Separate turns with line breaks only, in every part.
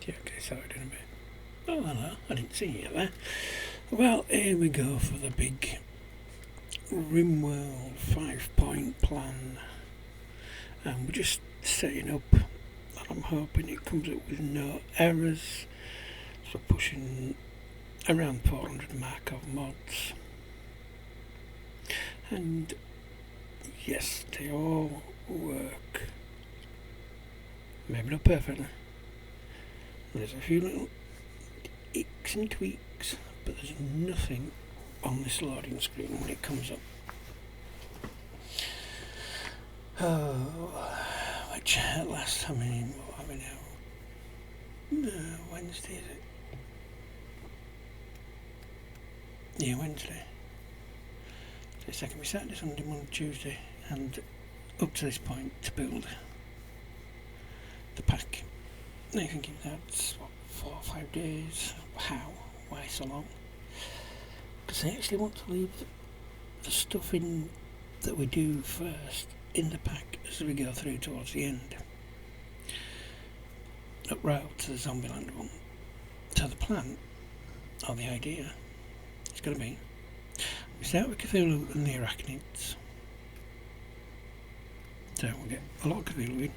Yeah, okay, sorry, in a bit. Oh, hello, I didn't see you there. Well, here we go for the big Rimworld 5-point plan. And we're just setting up, and I'm hoping it comes up with no errors. So pushing around 400 mark of mods. And yes, they all work. Maybe not perfectly. There's a few little icks and tweaks, but there's nothing on this loading screen when it comes up. Oh, which last time what are we now? No, Wednesday is it? Yeah, Wednesday. So it's taken me Saturday, Sunday, Monday, Tuesday, and up to this point to build the pack. Now you're thinking that's what, 4 or 5 days? How? Why so long? Because I actually want to leave the stuff in that we do first in the pack as we go through towards the end. Up route to the Zombieland one. So the plan, or the idea, is going to be we start with Cthulhu and the Arachnids. So we'll get a lot of Cthulhu in.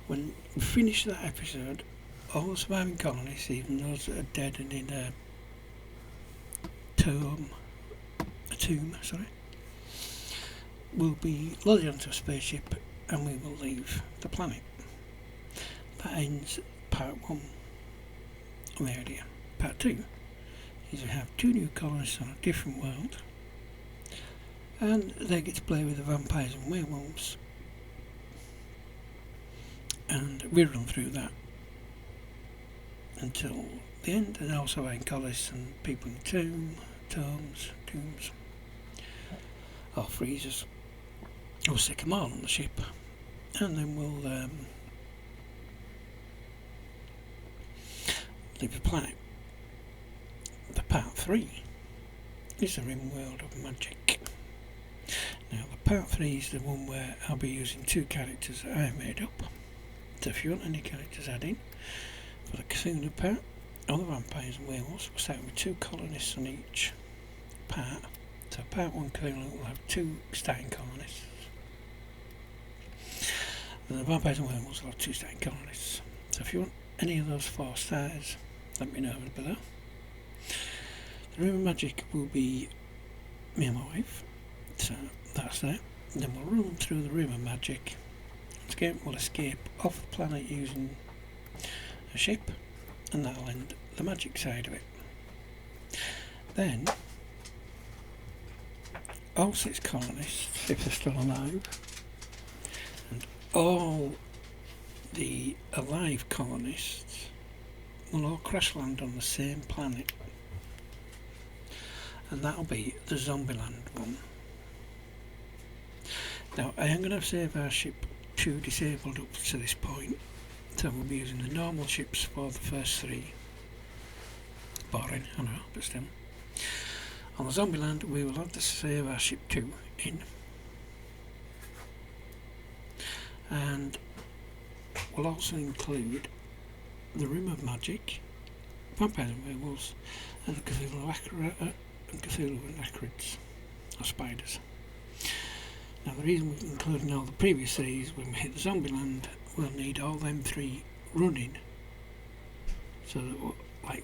When we finish that episode, all the surviving colonists, even those that are dead and in a tomb, will be loaded onto a spaceship and we will leave the planet. That ends part 1 of the idea. Part 2 is we have 2 new colonists on a different world and they get to play with the vampires and werewolves, and we run through that until the end, and also having colonists and people in tombs or freezers. We'll stick them all on the ship and then we'll leave the planet. The part 3 is the Rimworld of Magic. Now the part 3 is the one where I'll be using 2 characters that I made up. So if you want any characters added for the Cthulhu part or the vampires and werewolves, we'll start with 2 colonists on each part. So part 1 Cthulhu will have 2 starting colonists. And the vampires and werewolves will have 2 starting colonists. So if you want any of those 4 starters, let me know below. The Room of Magic will be me and my wife, so that's there. And then we'll run through the Room of Magic. We'll escape off the planet using a ship, and that'll end the magic side of it. Then all 6 colonists, if they're still alive, and all the alive colonists will all crash land on the same planet, and that'll be the Zombieland one. Now I am going to save our ship 2 disabled up to this point, so we'll be using the normal ships for the first 3. Boring, I know, but still. On the Zombieland we will have to save our ship 2 in, and we'll also include the Room of Magic, vampires and werewolves, and the Cthulhu and Acrids, or spiders. Now the reason we're including all the previous series, when we hit the Zombieland, we'll need all them 3 running, so that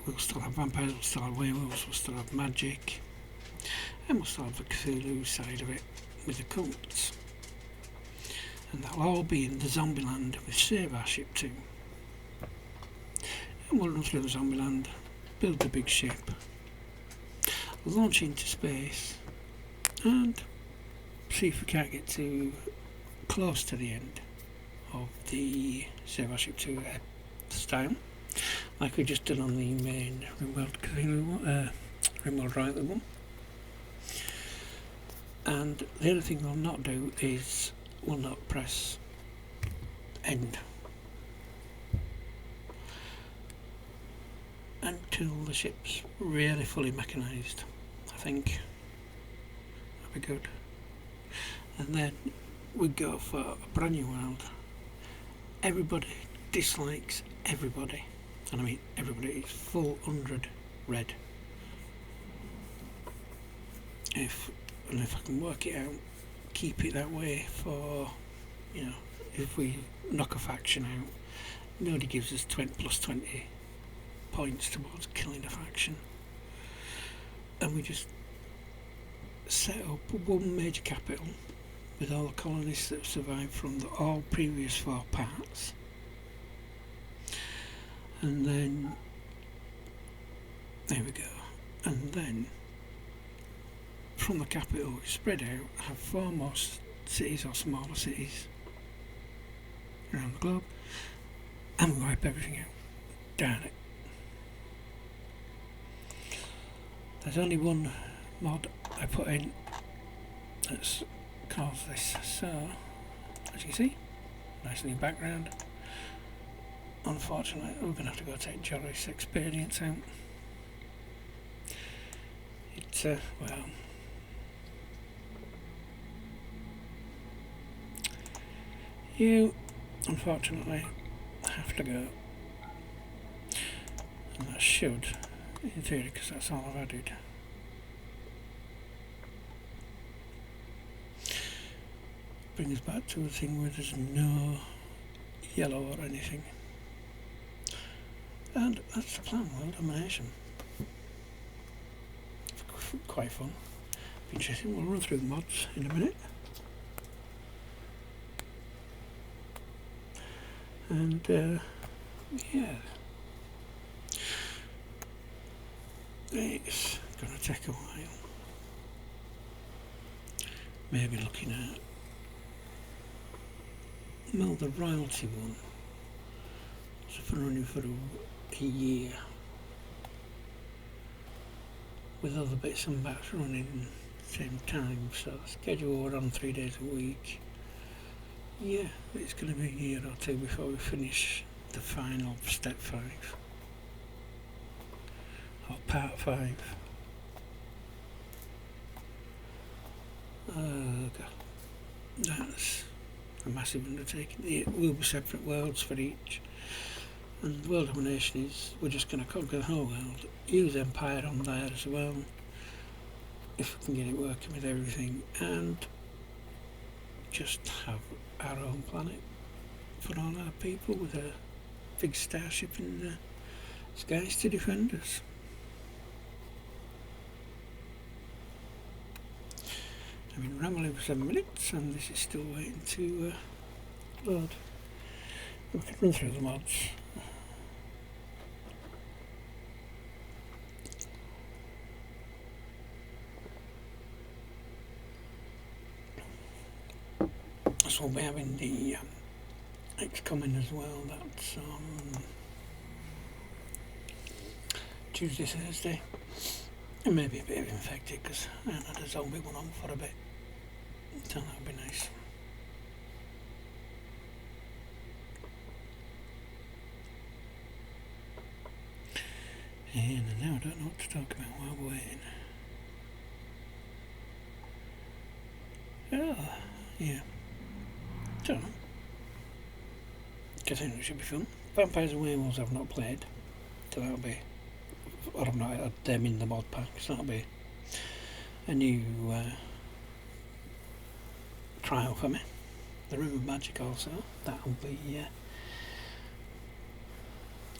we'll still have vampires, we'll still have werewolves, we'll still have magic, and we'll still have the Cthulhu side of it with the cults. And that'll all be in the Zombieland with Save Our Ship 2. And we'll run through the Zombieland, build the big ship, launch into space, and see if we can't get too close to the end of the Save Our Ship 2 style, like we just did on the main Rimworld Rider one. And the other thing we'll not do is we'll not press end until the ship's really fully mechanised. I think that'd be good. And then we go for a brand new world. Everybody dislikes everybody. and I mean everybody is full 100 red. If I can work it out, keep it that way for, you know, if we knock a faction out, nobody gives us plus 20 points towards killing a faction, and we just set up one major capital with all the colonists that have survived from all previous 4 parts, and then there we go, and then from the capital we spread out, have 4 more cities or smaller cities around the globe, and we wipe everything out. Darn it. There's only one mod I put in that's caused this, so as you can see, nice new background. Unfortunately we're going to have to go take Joris experience out. It's well, you unfortunately have to go, and that should, in theory, because that's all I've added, bring us back to a thing where there's no yellow or anything. And that's the plan, World Domination. Quite fun. Be interesting. We'll run through the mods in a minute. And yeah, it's going to take a while. Maybe looking at, well, the royalty one. So for running for a year, with other bits and bats running at the same time, so schedule we're on 3 days a week. Yeah, it's going to be a year or two before we finish the final step 5 or part 5. God. That's a massive undertaking. It will be separate worlds for each, and world domination is we're just going to conquer the whole world, use Empire on there as well if we can get it working with everything, and just have our own planet for all our people with a big starship in the skies to defend us. I've been rambling for 7 minutes and this is still waiting to load. We can run through the mods. So we'll be having the X coming as well. That's on Tuesday, Thursday. It may be a bit of infected because I haven't had a zombie one on for a bit. So that would be nice. And now I don't know what to talk about while we're waiting. Oh, yeah. Don't know. Cthulhu should be fun. Vampires and Werewolves I've not played, so that'll be, or I've not had them in the mod pack, so that'll be a new trial for me. The Room of Magic also, that'll be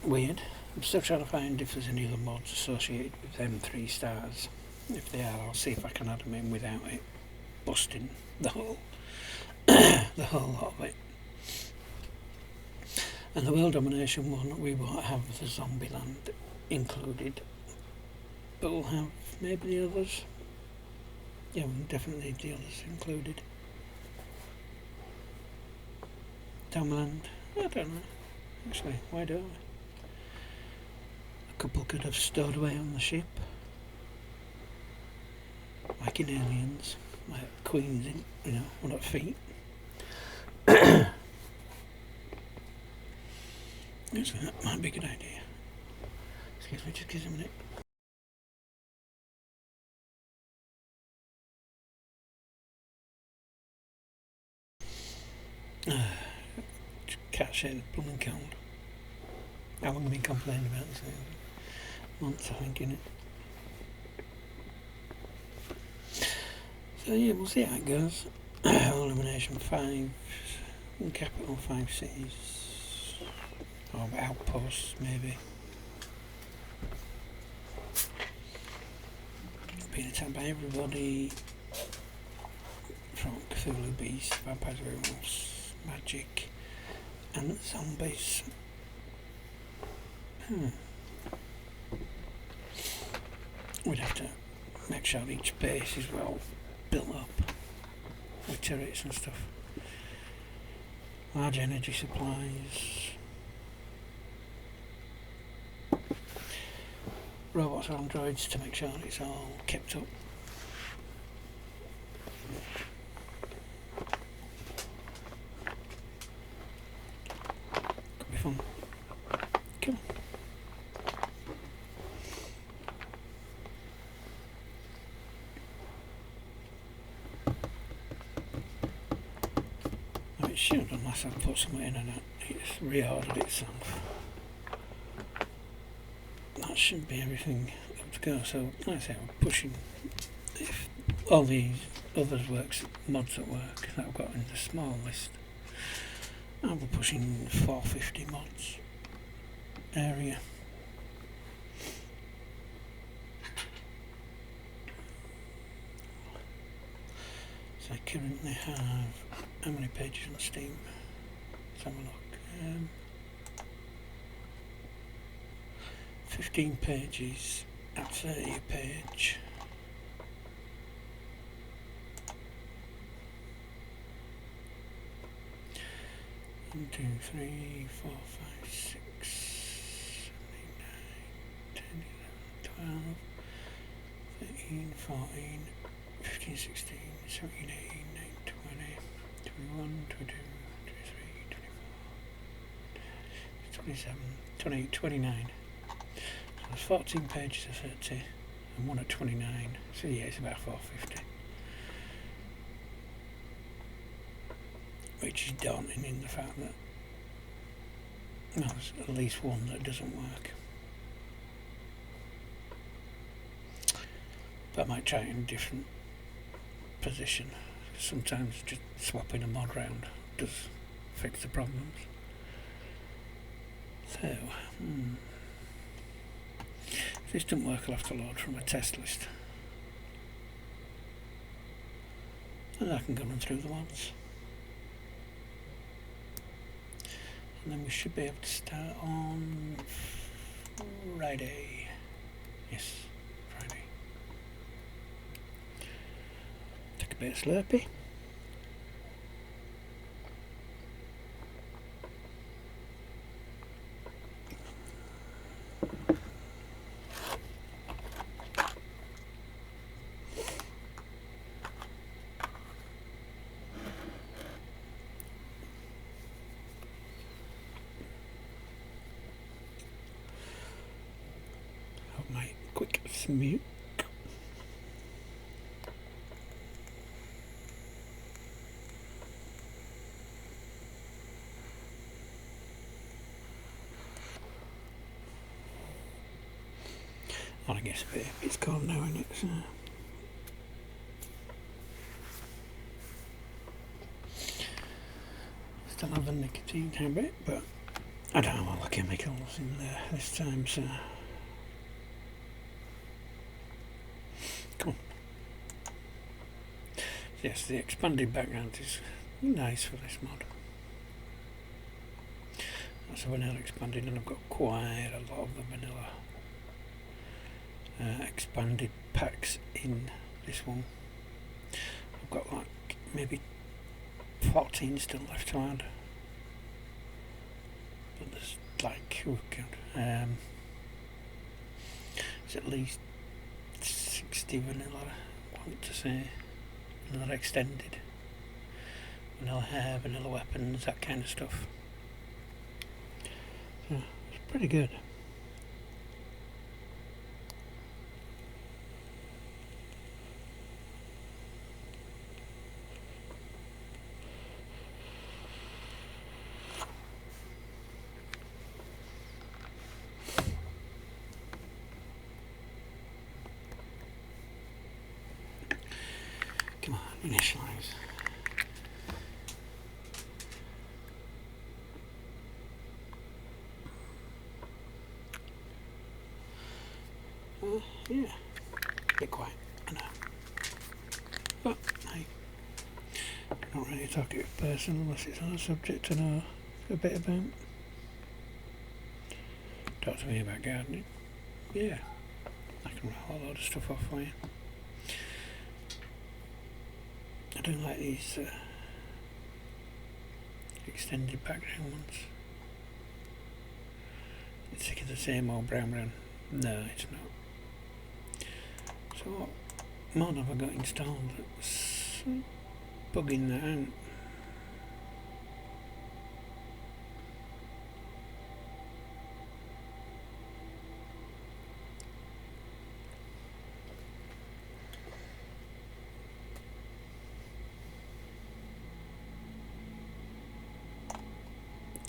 weird. I'm still trying to find if there's any other mods associated with them 3 stars. If they are, I'll see if I can add them in without it busting the whole the whole lot of it. And the World Domination one, we won't have the Zombieland included, but we'll have maybe the others. Yeah, we'll definitely need the others included. Downland, I don't know. Actually, why don't we? A couple could have stowed away on the ship, like in Aliens, like queens in, you know, on her feet. Actually, that might be a good idea. Excuse me, just give us a minute. Just catch it, blooming cold. How long have I been complaining about this? Months, I think, innit? So yeah, we'll see how it goes. Elimination 5, capital 5 cities, or outposts maybe. Being attacked by everybody from Cthulhu beasts, vampires, werewolves, magic, and zombies. We'd have to make sure each base is well built up with turrets and stuff. Large energy supplies. Robots or androids to make sure it's all kept up. Could be fun. Cool. It should, unless I've put something in and it's reordered itself. That should be everything up to go. So, like I say, we're pushing. If all these others mods at work that I've got in the small list, I'll be pushing 450 mods area. So I currently have how many pages on Steam? Let's have a look. 15 pages at 30 a page. One, 2, 3, 4, 5, 6, 7, 8, 9, 10, 11, 12, 13, 14, 15, 16, 17, 18, 19, 20, 21, 22, 23, 24, 27, 28, 29. So there's 14 pages of 30 and one at 29. So yeah, it's about 450. Which is daunting in the fact that there's at least one that doesn't work. But I might try it in a different position. Sometimes just swapping a mod round does fix the problems. So, if this doesn't work, I'll have to load from a test list. And I can go run through the mods. And then we should be able to start on Friday. Yes, Friday. Take a bit of Slurpee. My quick smoke. I guess it's cold now, isn't it? So still have a nicotine habit, but I don't know all the chemicals in there this time, so cool. Yes, the expanded background is nice for this mod. That's a vanilla expanded, and I've got quite a lot of the vanilla expanded packs in this one. I've got like maybe 14 still left to add. But there's like, oh god, it's at least 60 vanilla, I want to say, vanilla extended, vanilla hair, vanilla weapons, that kind of stuff. So it's pretty good. initialize. Yeah, bit quiet, I know. But hey, not really a talkative person unless it's on a subject to know a bit about. Talk to me about gardening. Yeah, I can write a load of stuff off for you. I don't like these extended background ones. It's sick of the same old brown. No, it's not. So what mod have I got installed that's bugging that out?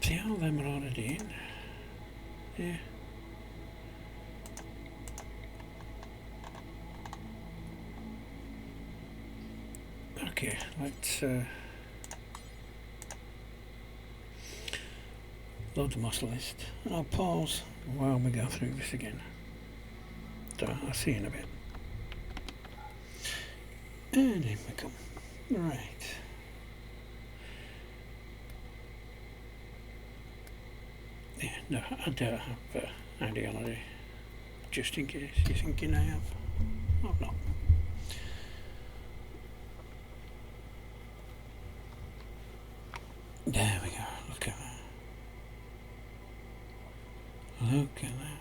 See, all of them are already in. Yeah. Okay, let's load the muscle list. And I'll pause while we go through this again. So I'll see you in a bit. And in we come. Right. Yeah, no, I don't have ideology. Just in case you're thinking I have. I've not. There we go, look at that. Look at that.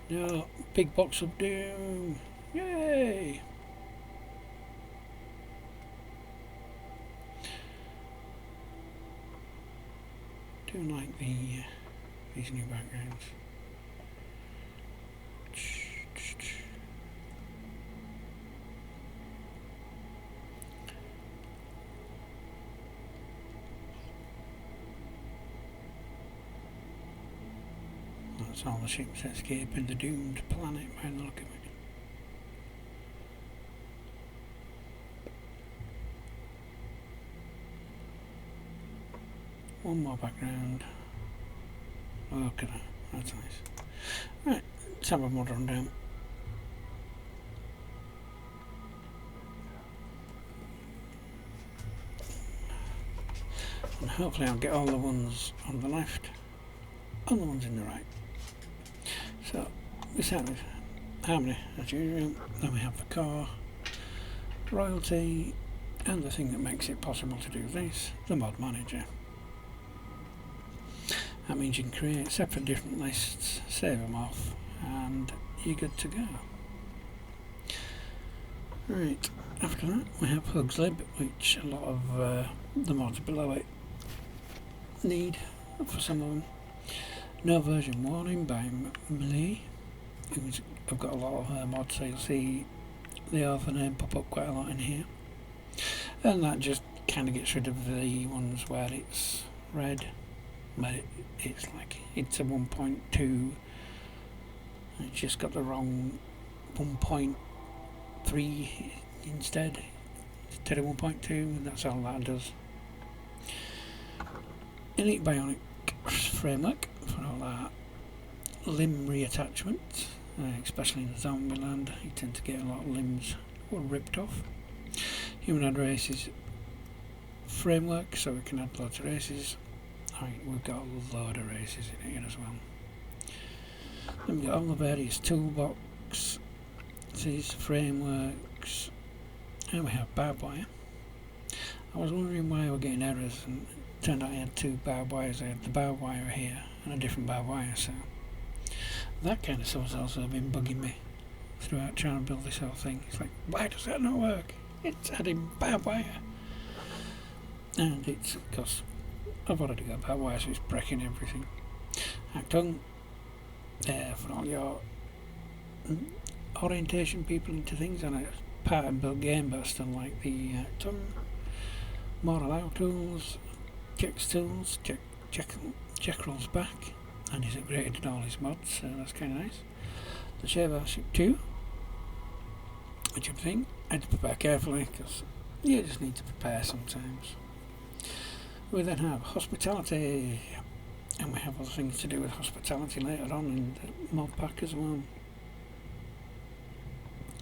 No, big box of doom. Yay! Do like these new backgrounds. That's all the ships escaping the doomed planet by the look of it. One more background. Look at that, that's nice. Right, let's have a mod run down. And hopefully I'll get all the ones on the left and the ones in the right. So we start with harmony as usual, then we have the core, royalty, and the thing that makes it possible to do this, the mod manager. That means you can create separate different lists, save them off, and you're good to go. Right, after that we have Hugslib, which a lot of the mods below it need for some of them. No version warning by Melee, who's I've got a lot of her mods, so you'll see the author name pop up quite a lot in here. And that just kind of gets rid of the ones where it's red, but it's like it's a 1.2. It's just got the wrong 1.3 instead of 1.2, and that's all that does. Init Bionic framework for all that limb reattachment, especially in Zombieland. You tend to get a lot of limbs ripped off. Humanoid races framework, so we can add loads of races. We've got a load of races in here as well. Then we've got all the various toolbox, these frameworks, and we have barbed wire. I was wondering why I was getting errors, and it turned out I had two barbed wires. I had the barbed wire here and a different barbed wire, so that kind of stuff has also been bugging me throughout trying to build this whole thing. It's like, why does that not work? It's adding barbed wire. And it's because I've already got barbed wire, so it's breaking everything. Actung, for all your orientation people into things, and it's part and build game, but I still like the Actung. More allow tools, Jack's tools, Jekyll's back, and he's upgraded in all his mods, so that's kind of nice. The Shaver Ship 2, which I think had to prepare carefully because you just need to prepare sometimes. We then have hospitality, and we have other things to do with hospitality later on in the mod pack as well.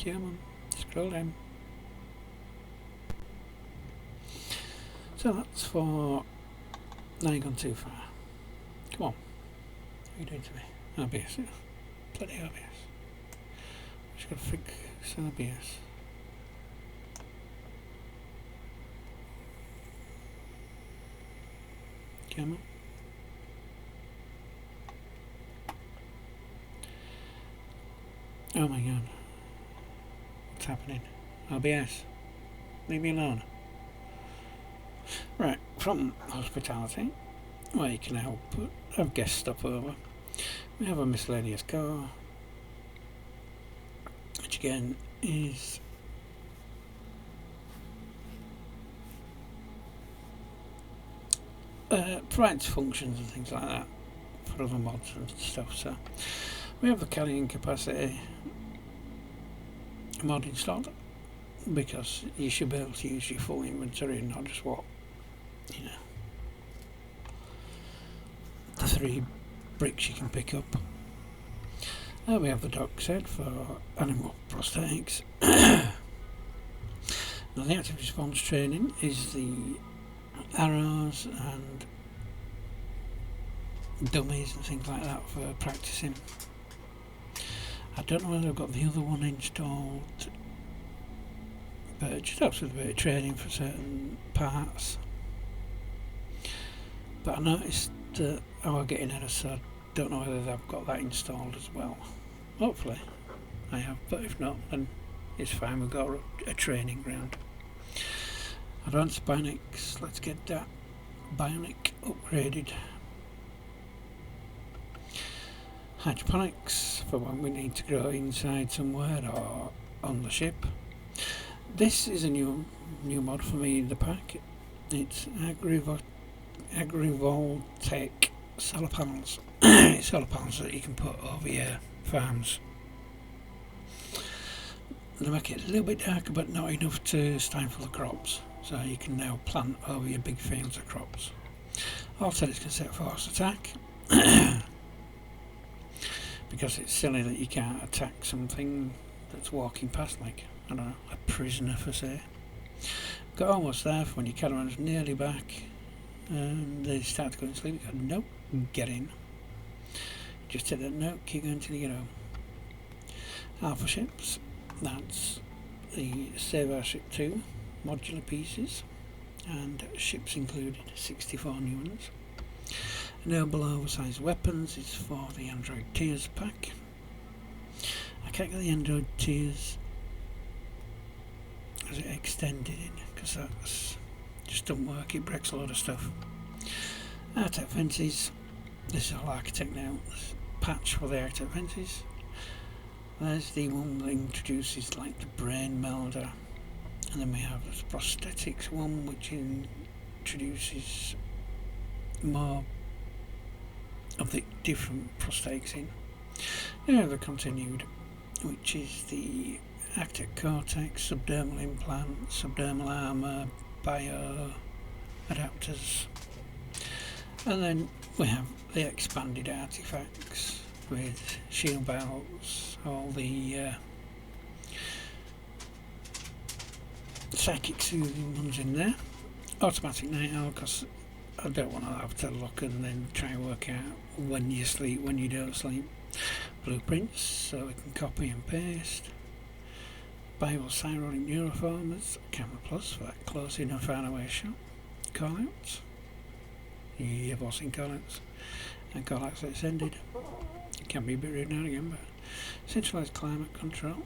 Come on, scroll down. So that's for... Now you've gone too far. Come on. What are you doing to me? OBS. Bloody OBS. Just got to fix OBS. Come on. Oh my god. What's happening? OBS. Leave me alone. Right, from hospitality, where you can help have guests stop over, we have a miscellaneous car, which again is provides functions and things like that for other mods and stuff. So we have the carrying capacity mod installed, because you should be able to use your full inventory and not just what, you know, the 3 bricks you can pick up. Now we have the dock set for animal prosthetics. Now the active response training is the arrows and dummies and things like that for practicing. I don't know whether I've got the other one installed, but it just helps with a bit of training for certain parts. But I noticed that I was getting errors, so I don't know whether I've got that installed as well. Hopefully I have, but if not, then it's fine. We've got a training ground. Advanced bionics, let's get that bionic upgraded. Hydroponics, for when we need to grow inside somewhere or on the ship. This is a new mod for me in the pack. It's agrivoltaic solar panels. Solar panels that you can put over your farms. They make it a little bit darker, but not enough to stifle the crops. So you can now plant over your big fields of crops. Also, it's can set force attack. Because it's silly that you can't attack something that's walking past, like, I don't know, a prisoner for say. Got almost there when your caravan's nearly back and they start to go to sleep. You go, nope, get in. Just hit that note, keep going till you get home. Alpha ships, that's the Save Our Ship 2 modular pieces, and ships included, 64 new ones. Enable oversized weapons is for the Android tiers pack. I can't get the Android tiers as it extended in, because that's just doesn't work, it breaks a lot of stuff. Architect fences, this is all architect now, there's a patch for the architect fences. There's the one that introduces like the brain melder, and then we have this prosthetics one which introduces more of the different prosthetics in. Then we have the continued, which is the active cortex, subdermal implant, subdermal armour, bio adapters, and then we have the expanded artifacts with shield belts, all the psychic soothing ones in there, automatic night owl, because I don't want to have to look and then try and work out when you sleep, when you don't sleep. Blueprints, so we can copy and paste. Bible Cyronic Neuroformers, Camera Plus for that close in and far away shot. Callouts. You've all seen callouts. And callouts that's ended. It can be a bit rude now and again, but centralised climate control,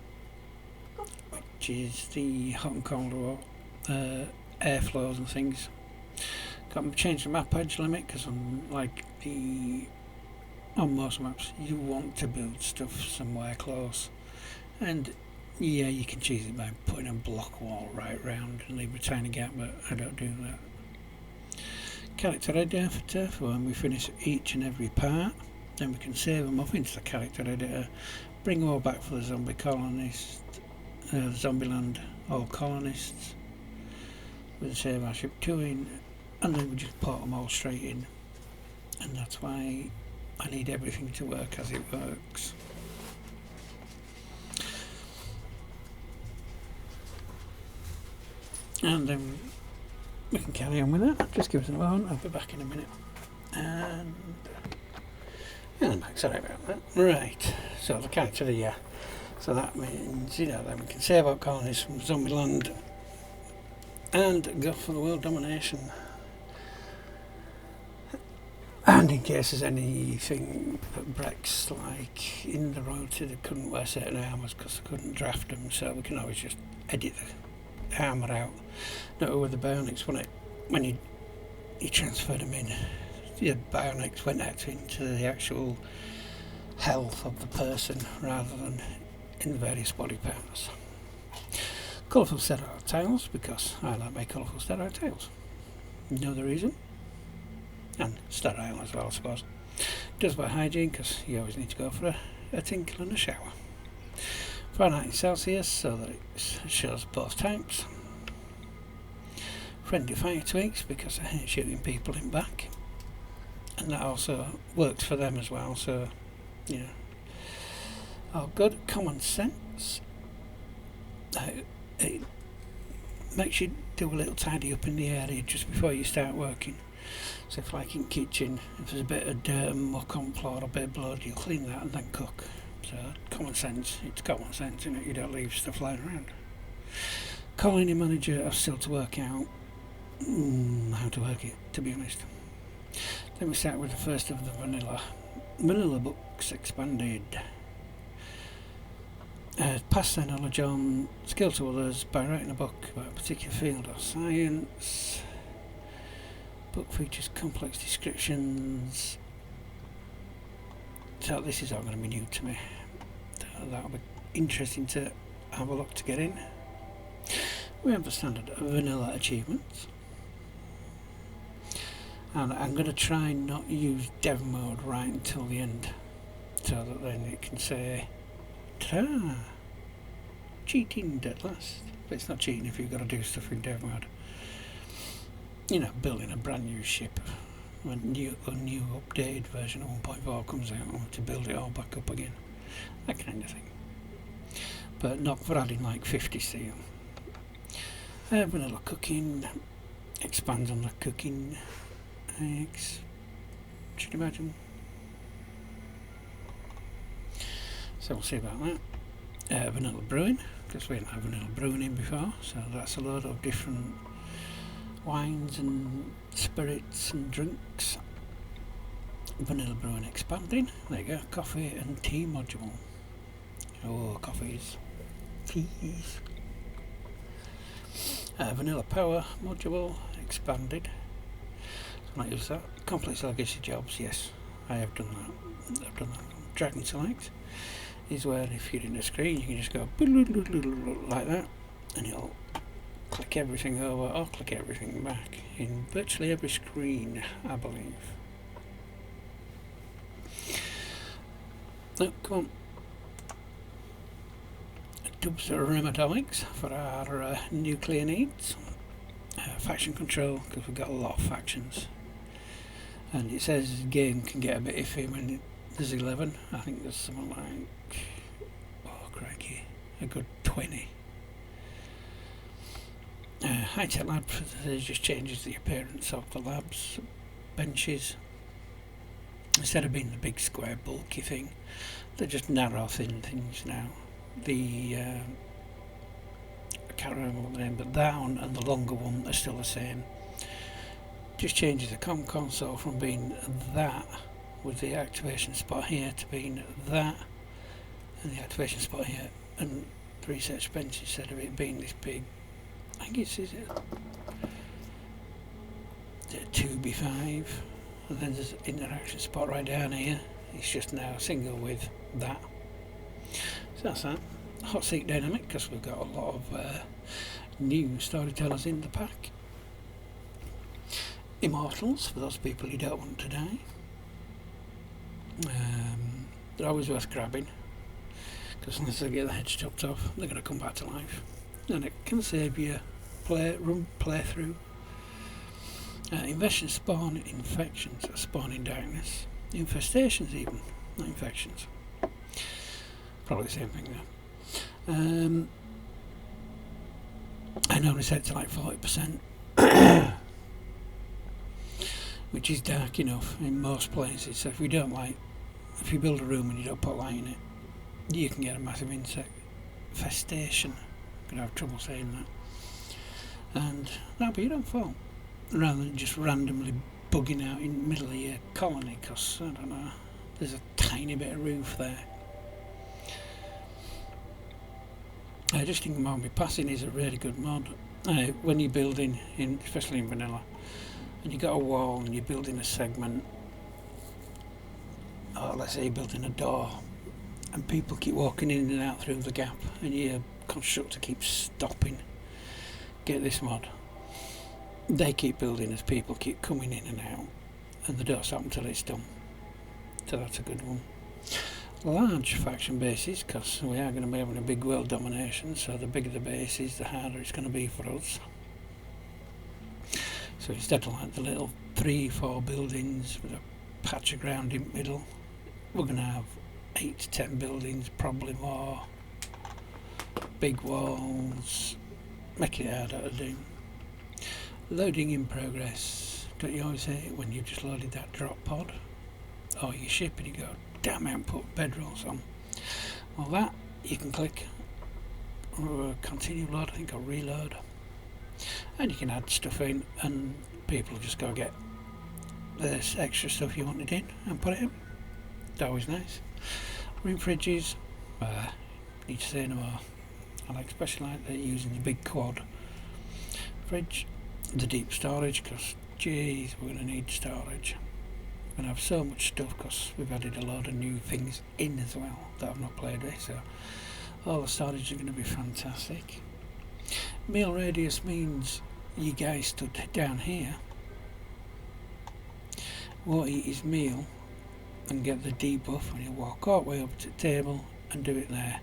which is the hot and cold airflows and things. Got to change the map edge limit, because on most maps you want to build stuff somewhere close, and yeah, you can choose it by putting a block wall right round and leave a tiny gap, but I don't do that. Character editor for when we finish each and every part, then we can save them up into the character editor, bring them all back for the zombie colonist, the Zombieland all colonists with the save our ship 2 in, and then we just port them all straight in, and that's why I need everything to work as it works. And then we can carry on with that. Just give us a moment, I'll be back in a minute. And I'm back, sorry about that. Right, so the character of the year. So that means, then we can save our colonies from Zombieland and go for the world domination. And in case there's anything that breaks, like in the royalty, they couldn't wear certain armours because they couldn't draft them, so we can always just edit the armour out. No, with the bionics, when you transferred them in, the bionics went out into the actual health of the person rather than in the various body parts. Colourful sterile tiles, because I like my colourful sterile tiles. No other reason. And sterile as well, I suppose. Does by hygiene, because you always need to go for a tinkle and a shower. Fahrenheit in Celsius, so that it shows both types. Friendly fire tweaks, because I hate shooting people in back. And that also works for them as well, so, all good. Common sense. It makes you do a little tidy up in the area just before you start working. So if, like in kitchen, if there's a bit of dirt and muck on the floor or a bit of blood, you'll clean that and then cook. So common sense, it's common sense, isn't it? You don't leave stuff lying around. Colony manager, I've still to work out how to work it, to be honest. Then we start with the first of the vanilla books expanded. Pass their knowledge on, skill to others by writing a book about a particular field or science. Book features complex descriptions. So this is all going to be new to me. That'll be interesting to have a look to get in. We have the standard vanilla achievements. And I'm going to try and not use dev mode right until the end, so that then it can say, ta-da! Cheating at last. But it's not cheating if you've got to do stuff in dev mode. Building a brand new ship when a new updated version of 1.4 comes out, to build it all back up again. That kind of thing. But not for adding like 50 steel. Vanilla cooking expands on the cooking eggs. Should you imagine? So we'll see about that. Vanilla brewing, because we haven't had vanilla brewing in before, so that's a load of different wines and spirits and drinks. Vanilla brewing expanding. There you go. Coffee and tea module. Oh, coffees. Teas. Vanilla power module expanded. So I might use that. Complex legacy jobs. Yes, I have done that. I've done that. Dragon select is where, if you're in the screen, you can just go like that, and it'll click everything over or click everything back in virtually every screen, I believe. Oh, come on. Dubs rheumatomics for our nuclear needs. Faction control, because we've got a lot of factions. And it says game can get a bit iffy when there's 11. I think there's something like, oh crikey, a good 20. High-tech lab just changes the appearance of the labs, benches. Instead of being the big square bulky thing, they're just narrow thin things now. I can't remember the name, but that one and the longer one are still the same. Just changes the comm console from being that with the activation spot here to being that and the activation spot here, and the research bench, instead of it being this big, I think it's, is it 2x5, and then there's an interaction spot right down here. It's just now single with that. So that's that. Hot seat dynamic, because we've got a lot of new storytellers in the pack. Immortals, for those people who don't want to die. They're always worth grabbing, because unless they get their heads chopped off, they're going to come back to life. and it can save you playthrough. Infections spawn infections, spawn in darkness. Infestations even, not infections. Probably the same thing though. I normally set it to like 40%, which is dark enough in most places. So if you build a room and you don't put light in it, you can get a massive insect infestation. I'm gonna have trouble saying that. And that'll be your own fault, rather than just randomly bugging out in the middle of your colony, because, I don't know, there's a tiny bit of roof there. I just think Moment Passing is a really good mod. When you're building, especially in vanilla, and you've got a wall and you're building a segment, or let's say you're building a door, and people keep walking in and out through the gap, and your constructor keeps stopping. Get this mod. They keep building as people keep coming in and out, and they don't stop until it's done. So that's a good one. Large faction bases, because we are going to be having a big world domination, so the bigger the bases, the harder it's going to be for us. So instead of like the little 3-4 buildings with a patch of ground in the middle, we're going to have 8 to 10 buildings, probably more. Big walls, making it harder to do. Loading in progress. Don't you always hate it when you've just loaded that drop pod or your ship and you go, damn, I haven't put bedrolls on? Well, that you can click continue load, I think, or reload, and you can add stuff in, and people just go get this extra stuff you wanted in and put it in. It's always nice. Room fridges, need to say no more. I like, especially like they're using the big quad fridge, the deep storage, because geez, we're going to need storage. We're going to have so much stuff because we've added a load of new things in as well that I've not played with, so all the storage are going to be fantastic. Meal radius means you guys stood down here won't eat his meal and get the debuff when you walk all the way up to the table and do it there.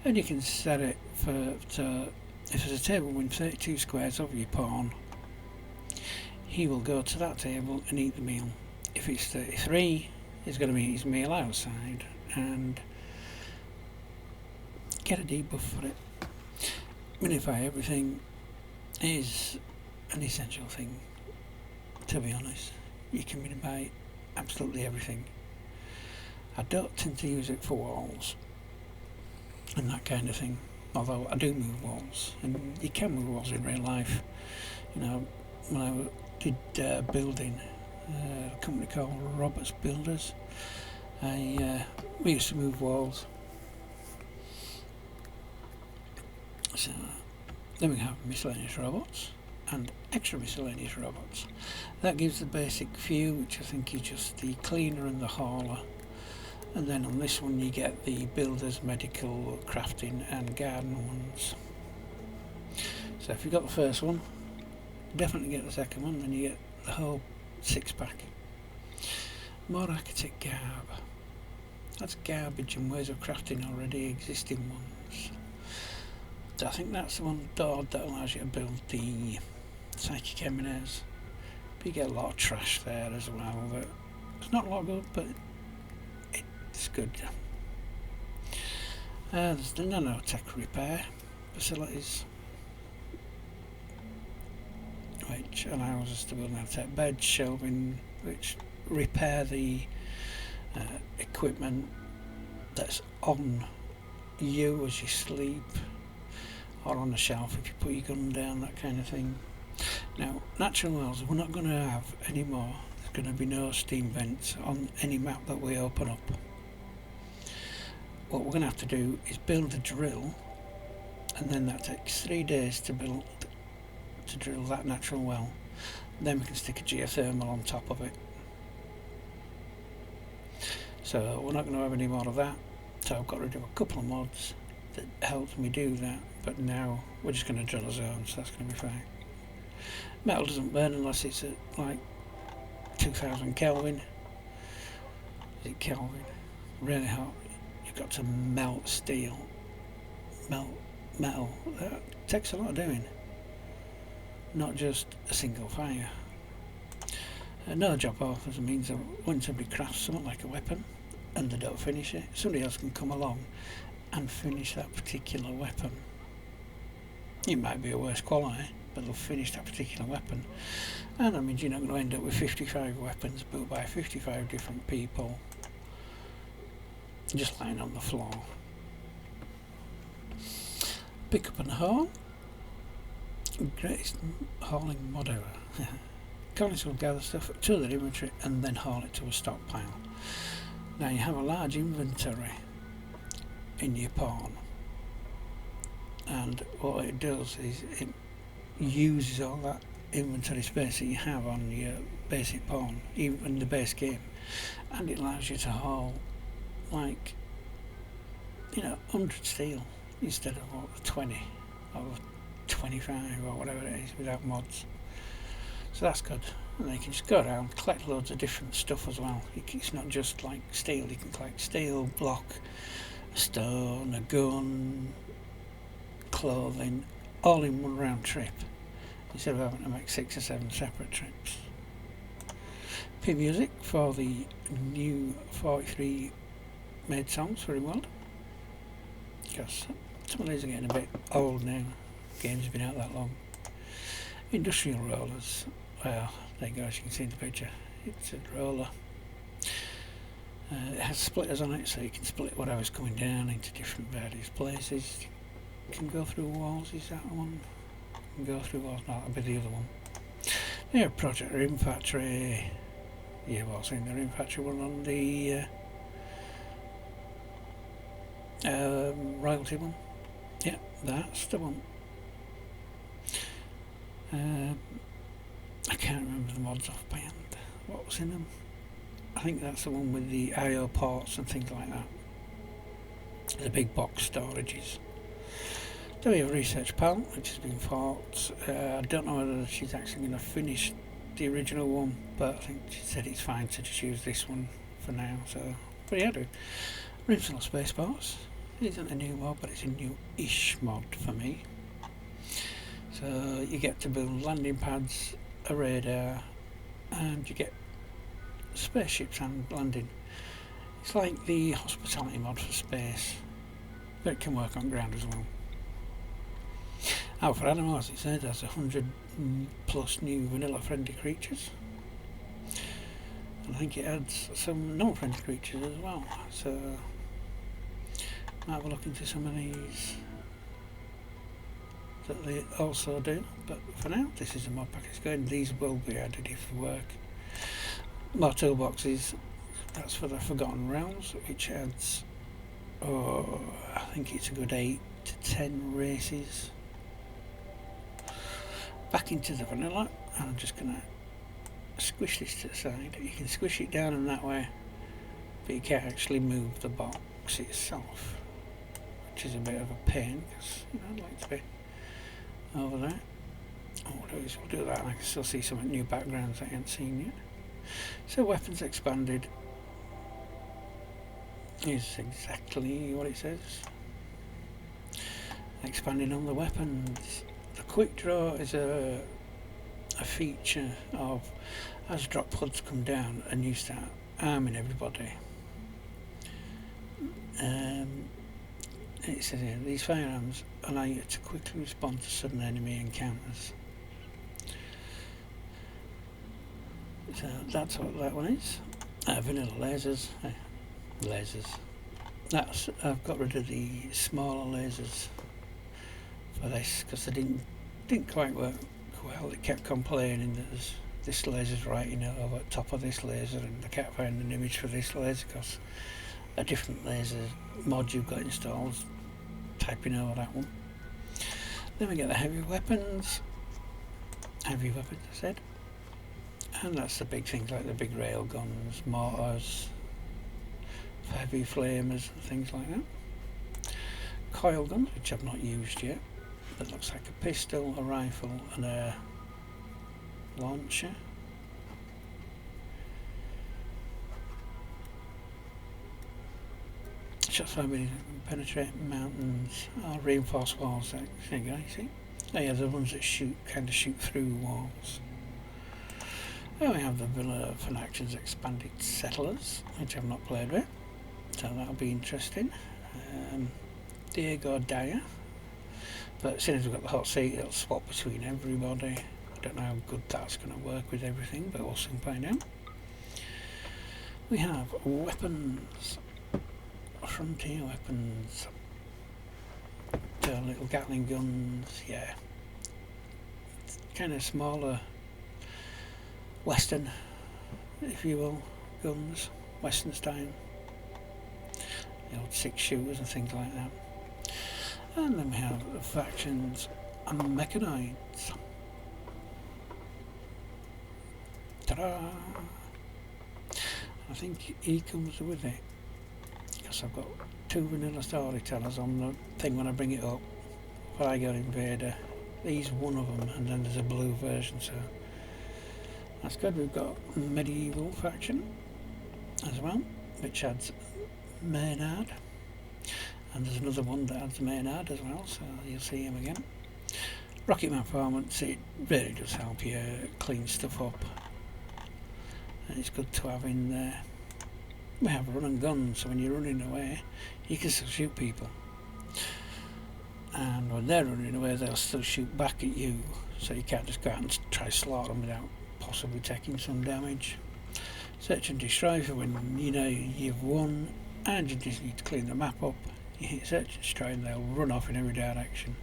And you can set it to if there's a table within 32 squares of your pawn, he will go to that table and eat the meal. If it's 33, he's going to eat his meal outside and get a debuff for it. Minify everything is an essential thing, to be honest. You can minify absolutely everything. I don't tend to use it for walls and that kind of thing, although I do move walls, and you can move walls in real life. You know, when I did building a company called Roberts Builders, we used to move walls. So then we have miscellaneous robots and extra miscellaneous robots. That gives the basic view, which I think is just the cleaner and the hauler. And then on this one you get the builders, medical, crafting and garden ones. So if you've got the first one, definitely get the second one, then you get the whole 6-pack. More architect garb. That's garbage and ways of crafting already existing ones. So I think that's the one that allows you to build the psychic eminence. But you get a lot of trash there as well. But it's not a lot good, but it's good. There's the nanotech repair facilities, which allows us to build nanotech beds, shelving, which repair the equipment that's on you as you sleep, or on the shelf if you put your gun down, that kind of thing. Now, natural wells, we're not going to have any more. There's going to be no steam vents on any map that we open up. What we're going to have to do is build a drill, and then that takes 3 days to drill that natural well. Then we can stick a geothermal on top of it. So we're not going to have any more of that. So I've got rid of a couple of mods that helped me do that, but now we're just going to drill a zone, so that's going to be fine. Metal doesn't burn unless it's at like 2000 Kelvin. Is it Kelvin? Really hot. You've got to melt steel, melt metal. That takes a lot of doing, not just a single fire. Another job authors means that when somebody crafts something like a weapon and they don't finish it, somebody else can come along and finish that particular weapon. It might be a worse quality, but they'll finish that particular weapon. And that means you're not going to end up with 55 weapons built by 55 different people just lying on the floor. Pick up and haul. Greatest hauling mod ever. Colonists will gather stuff to their inventory and then haul it to a stockpile. Now you have a large inventory in your pawn, and what it does is it uses all that inventory space that you have on your basic pawn, even in the base game, and it allows you to haul like 100 steel instead of 20 or 25 or whatever it is without mods. So that's good. And you can just go around, collect loads of different stuff as well. It's not just like steel, you can collect steel, block, a stone, a gun, clothing, all in one round trip, instead of having to make 6 or 7 separate trips. P music for the new 43 made songs for Rimworld, because some of these are getting a bit old now. The game's been out that long. Industrial rollers. Well, there you go, as you can see in the picture. It's a roller. It has splitters on it, so you can split whatever's coming down into different various places. You can go through walls, is that one? You can go through walls, no, that'll be the other one. Yeah, Project Rim Factory. Yeah, well, I've seen the Rim Factory one on the royalty one. Yeah, that's the one. I can't remember the mods off by hand. What was in them? I think that's the one with the I/O ports and things like that. The big box storages. Then we have Research Pal, which has been fought. I don't know whether she's actually going to finish the original one, but I think she said it's fine to just use this one for now. So, but yeah, do. Rimworld Spaceports. It isn't a new mod, but it's a new-ish mod for me. So you get to build landing pads, a radar, and you get spaceships and landing. It's like the hospitality mod for space, but it can work on ground as well. Now for animals, it said there's 100 plus new vanilla friendly creatures, and I think it adds some non-friendly creatures as well, so might be looking into some of these that they also do, but for now this is a mod pack. It's going. These will be added if they work. More toolboxes. That's for the Forgotten Realms, which adds, I think it's a good 8 to 10 races back into the vanilla. And I'm just gonna squish this to the side. You can squish it down in that way, but you can't actually move the box itself, which is a bit of a pain, because I'd like to be over there. What we'll do is we'll do that, and I can still see some new backgrounds I haven't seen yet. So weapons expanded is exactly what it says. Expanding on the weapons. The quick draw is a feature of, as drop pods come down and you start arming everybody. It says here, these firearms allow you to quickly respond to sudden enemy encounters. So that's what that one is. Vanilla lasers. Lasers. I've got rid of the smaller lasers for this because they didn't quite work well. It kept complaining that this laser's right over the top of this laser, and I can't find an image for this laser because a different laser mod you've got installed typing over that one. Then we get the heavy weapons. Heavy weapons, I said. And that's the big things like the big rail guns, mortars, heavy flamers and things like that. Coil guns, which I've not used yet. That looks like a pistol, a rifle and a launcher. shots fired by penetrate mountains or reinforced walls. There you go, you see? Oh yeah, the ones that kind of shoot through walls. Then we have the Villa Fanaction's Expanded Settlers, which I've not played with, so that'll be interesting. Diego Dyer, but seeing as we've got the hot seat, it'll swap between everybody. I don't know how good that's going to work with everything, but we'll soon find out. We have weapons, frontier weapons, little Gatling guns, yeah, kind of smaller Western, if you will, guns, Western style, the old 6 shooters and things like that. And then we have factions and mechanoids. Ta-da! I think he comes with it, because I've got 2 vanilla storytellers on the thing when I bring it up. Fire Invader, he's one of them, and then there's a blue version, so that's good. We've got medieval faction as well, which adds Maynard, and there's another one that adds Maynard as well, so you'll see him again. Rocketman Performance, it really does help you clean stuff up, and it's good to have in there. We have run and gun, so when you're running away you can still shoot people, and when they're running away they'll still shoot back at you, so you can't just go out and try to slaughter them without possibly taking some damage. Search and destroy for when you know you've won and you just need to clean the map up. You hit search and destroy and they'll run off in every direction,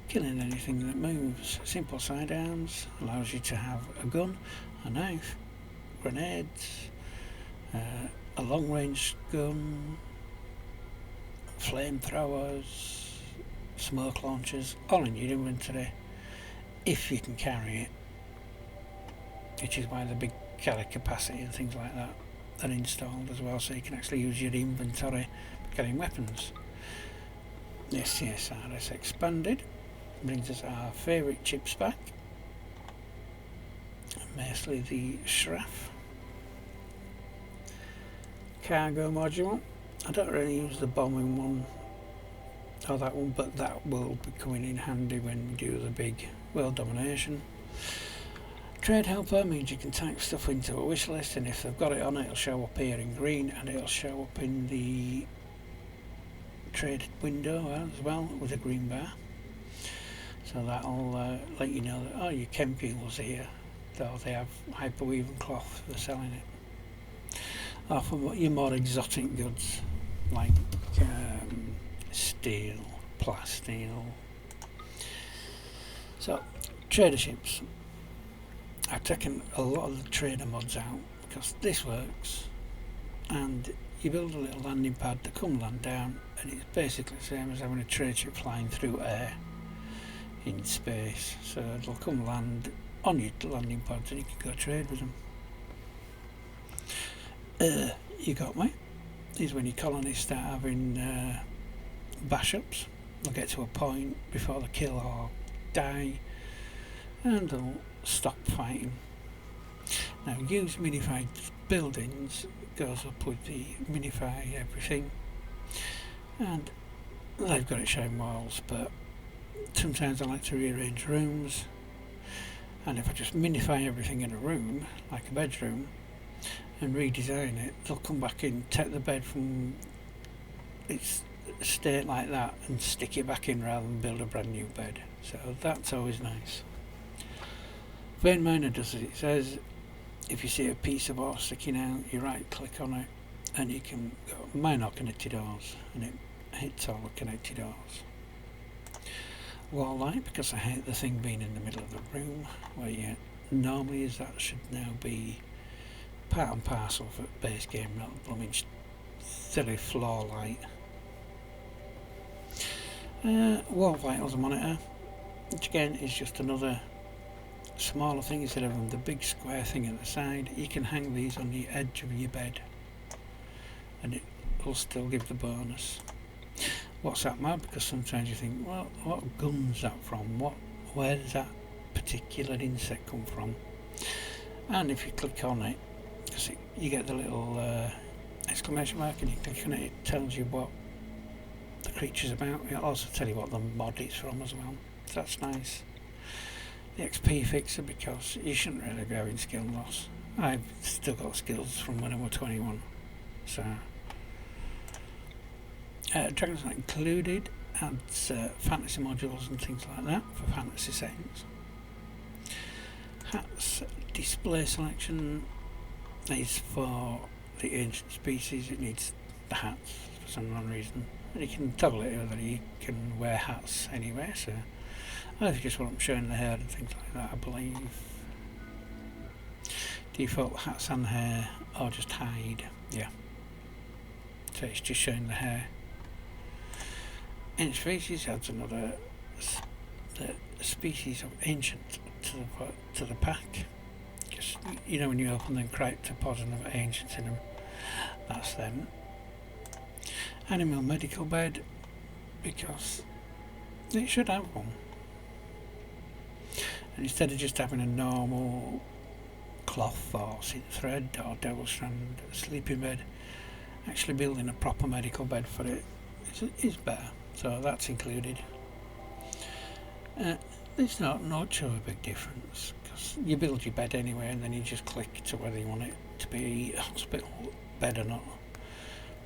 killing anything that moves. Simple sidearms allows you to have a gun, a knife, grenades, a long range gun, flamethrowers, smoke launchers, all in your inventory if you can carry it, which is why the big carry capacity and things like that are installed as well, so you can actually use your inventory carrying weapons. This CSRS Expanded brings us our favourite chips back, mostly the Schraff cargo module. I don't really use the bombing one or that one, but that will be coming in handy when we do the big world domination. Trade helper means you can type stuff into a wish list, and if they've got it on, it'll show up here in green, and it'll show up in the trade window as well with a green bar. So that'll let you know that, oh, your chemicals here, though they have hyperweave and cloth, they're selling it. Or for your more exotic goods like steel, plasteel. So trader ships. I've taken a lot of the trader mods out because this works, and you build a little landing pad to come land down, and it's basically the same as having a trade ship flying through air in space. So it'll come land on your landing pads and you can go trade with them. You got me? Is when your colonies start having bash-ups. They'll get to a point before they kill or die, and they'll stop fighting. Now, use minified buildings goes up with the minify everything, and they've got it showing walls, but sometimes I like to rearrange rooms, and if I just minify everything in a room, like a bedroom, and redesign it, they'll come back in, take the bed from its state like that and stick it back in rather than build a brand new bed. So that's always nice. Vein Miner does as it says. If you see a piece of ore sticking out, you right click on it and you can go mine all connected ores, and it hits all the connected ores. Wall light, because I hate the thing being in the middle of the room where you normally is. That should now be part and parcel for base game, not the blooming silly floor light. Wall vitals monitor, which again is just another smaller thing instead of the big square thing at the side. You can hang these on the edge of your bed and it will still give the bonus. What's that map? Because sometimes you think, well, what gun's that from? Where does that particular insect come from? And if you click on it, because you get the little exclamation mark and you click on it, it tells you what the creature's about. It'll also tell you what the mod is from as well, so that's nice. The XP fixer, because you shouldn't really be having skill loss. I've still got skills from when I was 21, so Dragons Not Included adds fantasy modules and things like that for fantasy settings. Hats display selection is for the ancient species. It needs the hats for some unknown reason, and you can toggle it whether you can wear hats anywhere, so I just want them showing the hair and things like that, I believe. Default hats and hair, or just hide, yeah. So it's just showing the hair. Ancient species adds another species of ancient to the pack. Just, you know, when you open them cryptopods and have ancients in them, that's them. Animal medical bed, because it should have one. And instead of just having a normal cloth or synth thread or double strand sleeping bed, actually building a proper medical bed for it is better. So that's included. There's not much of a big difference, because you build your bed anyway and then you just click to whether you want it to be a hospital bed or not.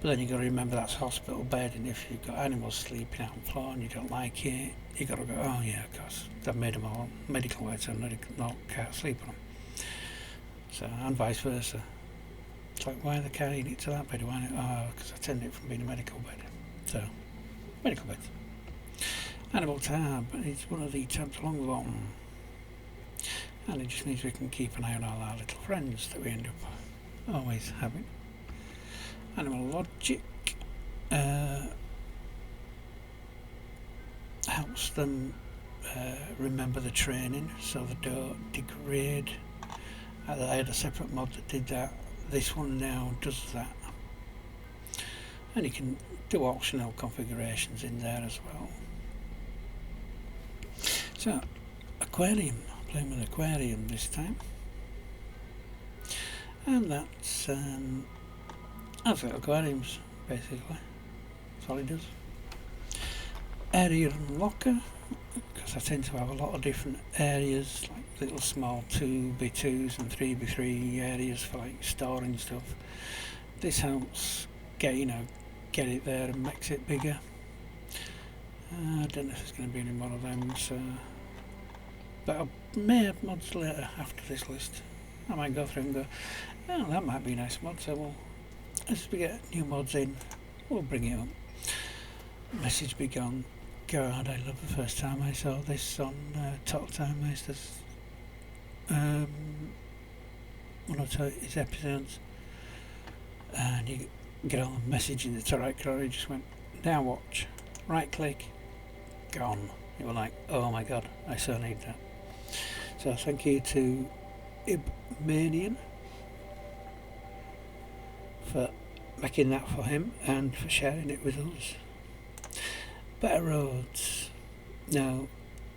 But then you've got to remember that's a hospital bed, and if you've got animals sleeping out on the floor and you don't like it, you've got to go, oh yeah, because they've made them all medical beds and not can't sleep on them. So, and vice versa. It's like, why the cat in it to that bed? Why not? Oh, because I tend it from being a medical bed. So, medical beds. Animal tab is one of the tabs along the bottom. And it just means we can keep an eye on all our little friends that we end up always having. Animal logic helps them remember the training so they don't degrade. I had a separate mod that did that. This one now does that, and you can do optional configurations in there as well. So, aquarium, playing with aquarium this time, and that's aquariums basically. That's all it does. Area unlocker, because I tend to have a lot of different areas, like little small 2x2s and 3x3 areas for like storing stuff. This helps get it there and makes it bigger. I don't know if there's going to be any more of them, so, but I may have mods later after this list. I might go through and go, oh, that might be a nice mod, so as we get new mods in, we'll bring it up. Message be gone. God, I love the first time I saw this on Total Time Masters. One of his episodes, and you get on the message in the directory. Just went, now watch, right click, gone. You were like, oh my god, I so need that. So thank you to Ibmanian for making that for him and for sharing it with us. Better roads. Now,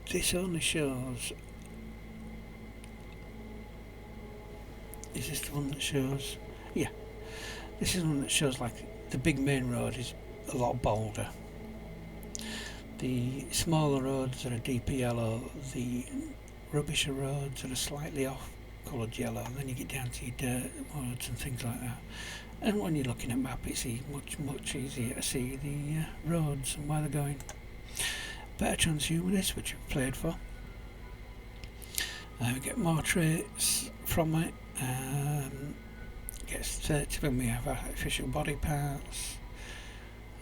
this only shows. Is this the one that shows? Yeah, this is the one that shows like the big main road is a lot bolder. The smaller roads are a deeper yellow. The rubbisher roads are a slightly off coloured yellow. And then you get down to your dirt roads and things like that. And when you're looking at map, it's much easier to see the roads and where they're going. Better transhumanist, which we've played for. We get more traits from it. Gets 30 when we have artificial body parts,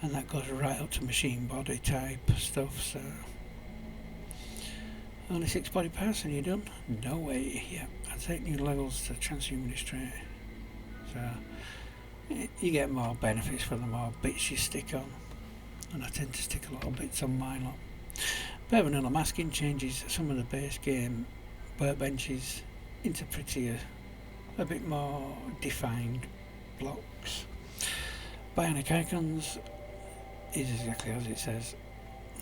and that goes right up to machine body type stuff. So only 6 body parts and you're done? No way. Yeah, I'd take new levels to transhumanist trait. So you get more benefits for the more bits you stick on, and I tend to stick a lot of bits on my lot. Bit of another masking changes some of the base game workbenches into prettier, a bit more defined blocks. Bionic icons is exactly as it says,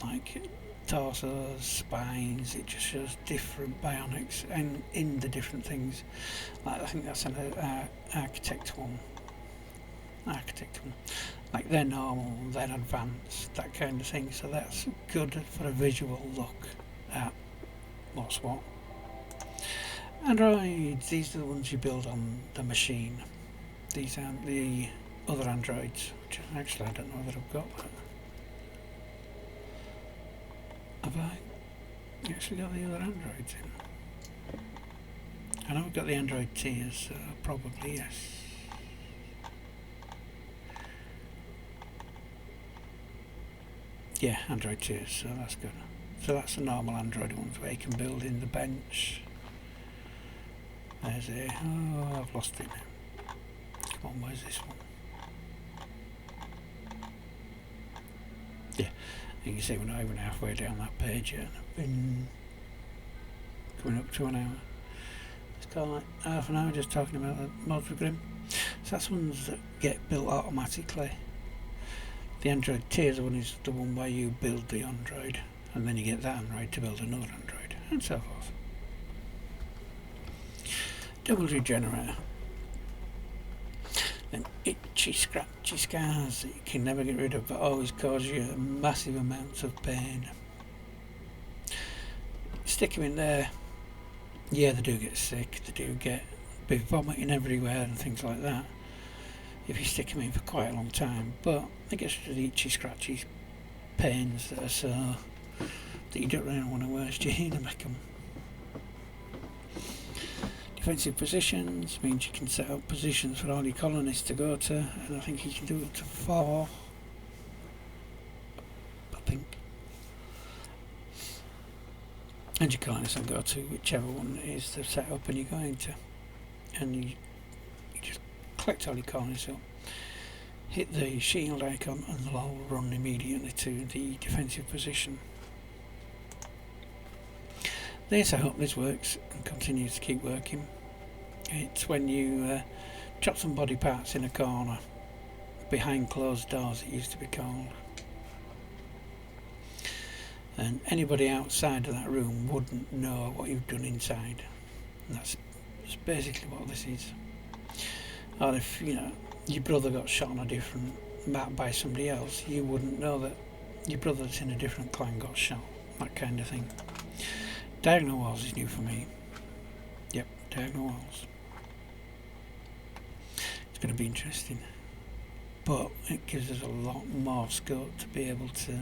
like torsos, spines. It just shows different bionics and in the different things. Like I think that's an architect one. architectural. Like they're normal, they're advanced, that kind of thing. So that's good for a visual look at what's what. Androids, these are the ones you build on the machine. These aren't the other androids, which actually I don't know whether I've got that. Have I actually got the other androids in? I know I've got the android tiers, so probably yes. Yeah, android tiers, so that's good. So that's the normal android ones where you can build in the bench. There's a... oh, I've lost it now. Come on, where's this one? Yeah, you can see we're not even halfway down that page yet. I've been coming up to an hour. It's kind of like half an hour just talking about the mods for Grim. So that's ones that get built automatically. The android tiers one is the one where you build the android and then you get that android to build another android and so forth. Double regenerator. Them itchy, scratchy scars that you can never get rid of but always cause you massive amounts of pain. Stick them in there. Yeah, they do get sick, they do get a bit of vomiting everywhere and things like that if you stick them in for quite a long time, but it gets rid of the itchy, scratchy pains that are so that you don't really want to waste your healing make them. Defensive positions means you can set up positions for all your colonists to go to, and I think you can do up to 4. I think. And your colonists will go to whichever one it is they've set up and you're going to. And you just collect all your colonists up, hit the shield icon, and they'll all run immediately to the defensive position. This, I hope this works and continues to keep working. It's when you drop some body parts in a corner behind closed doors, it used to be called, and anybody outside of that room wouldn't know what you've done inside, and that's basically what this is. Or if your brother got shot on a different map by somebody else, you wouldn't know that your brother that's in a different clan got shot, that kind of thing. Diagonal walls is new for me. Yep, diagonal walls. It's going to be interesting, but it gives us a lot more scope to be able to,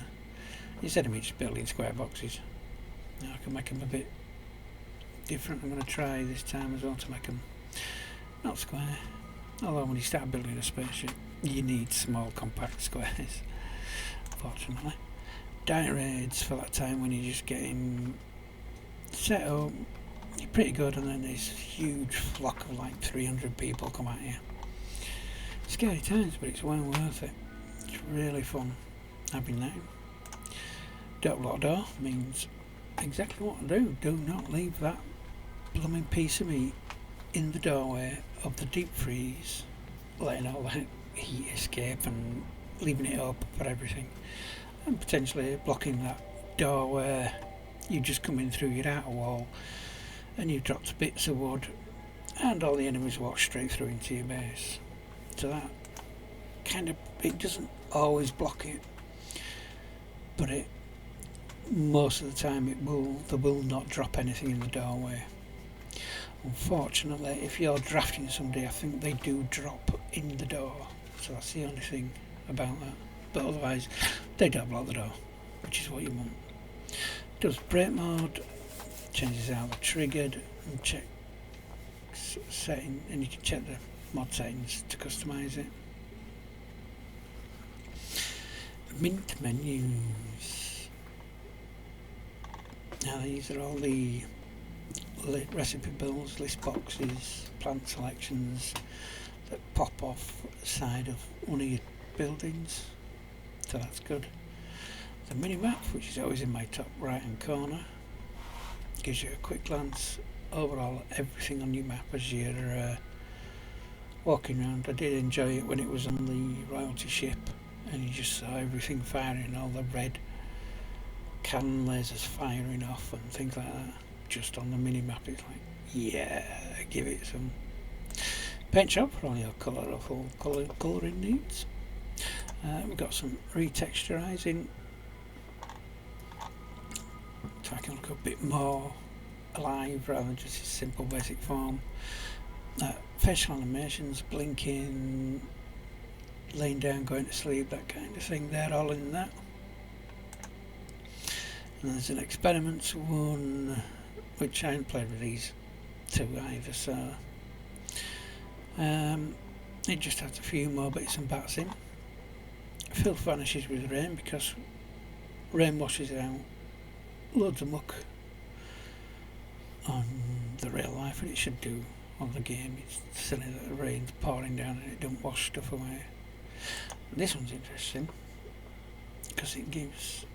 instead of me just building square boxes, I can make them a bit different. I'm going to try this time as well to make them not square, although when you start building a spaceship you need small compact squares, fortunately. Diet raids for that time when you're just getting set up, you're pretty good, and then this huge flock of like 300 people come at you. Scary times, but it's well worth it. It's really fun having that. Don't block door means exactly what I do. Do not leave that blooming piece of meat in the doorway of the deep freeze, letting all that heat escape and leaving it open for everything, and potentially blocking that door where you just come in through your outer wall and you dropped bits of wood and all the enemies walk straight through into your base. So that kind of, it doesn't always block it, but it most of the time they will not drop anything in the doorway. Unfortunately, if you're drafting somebody, I think they do drop in the door, so that's the only thing about that. But otherwise they don't block the door, which is what you want. Does break mode, changes out the triggered, and check setting, and you can check the mod settings to customize it. Mint menus. Now these are all the recipe builds, list boxes, plant selections that pop off the side of one of your buildings, so that's good. The Minimap, which is always in my top right hand corner, gives you a quick glance overall at everything on your map as you're walking around. I did enjoy it when it was on the royalty ship and you just saw everything firing, all the red cannon lasers firing off and things like that. Just on the Minimap, it's like, yeah, give it some. paint shop for all your colourful colouring needs. We've got some retexturising so I can look a bit more alive rather than just a simple basic form. Facial animations, blinking, laying down, going to sleep, that kind of thing, they're all in that. And there's an experiments one, which I haven't played with these two either, so it just has a few more bits and bats in. Filth vanishes with rain because rain washes out loads of muck on the real life, and it should do on the game. It's silly that the rain's pouring down and it don't wash stuff away. And this one's interesting because it gives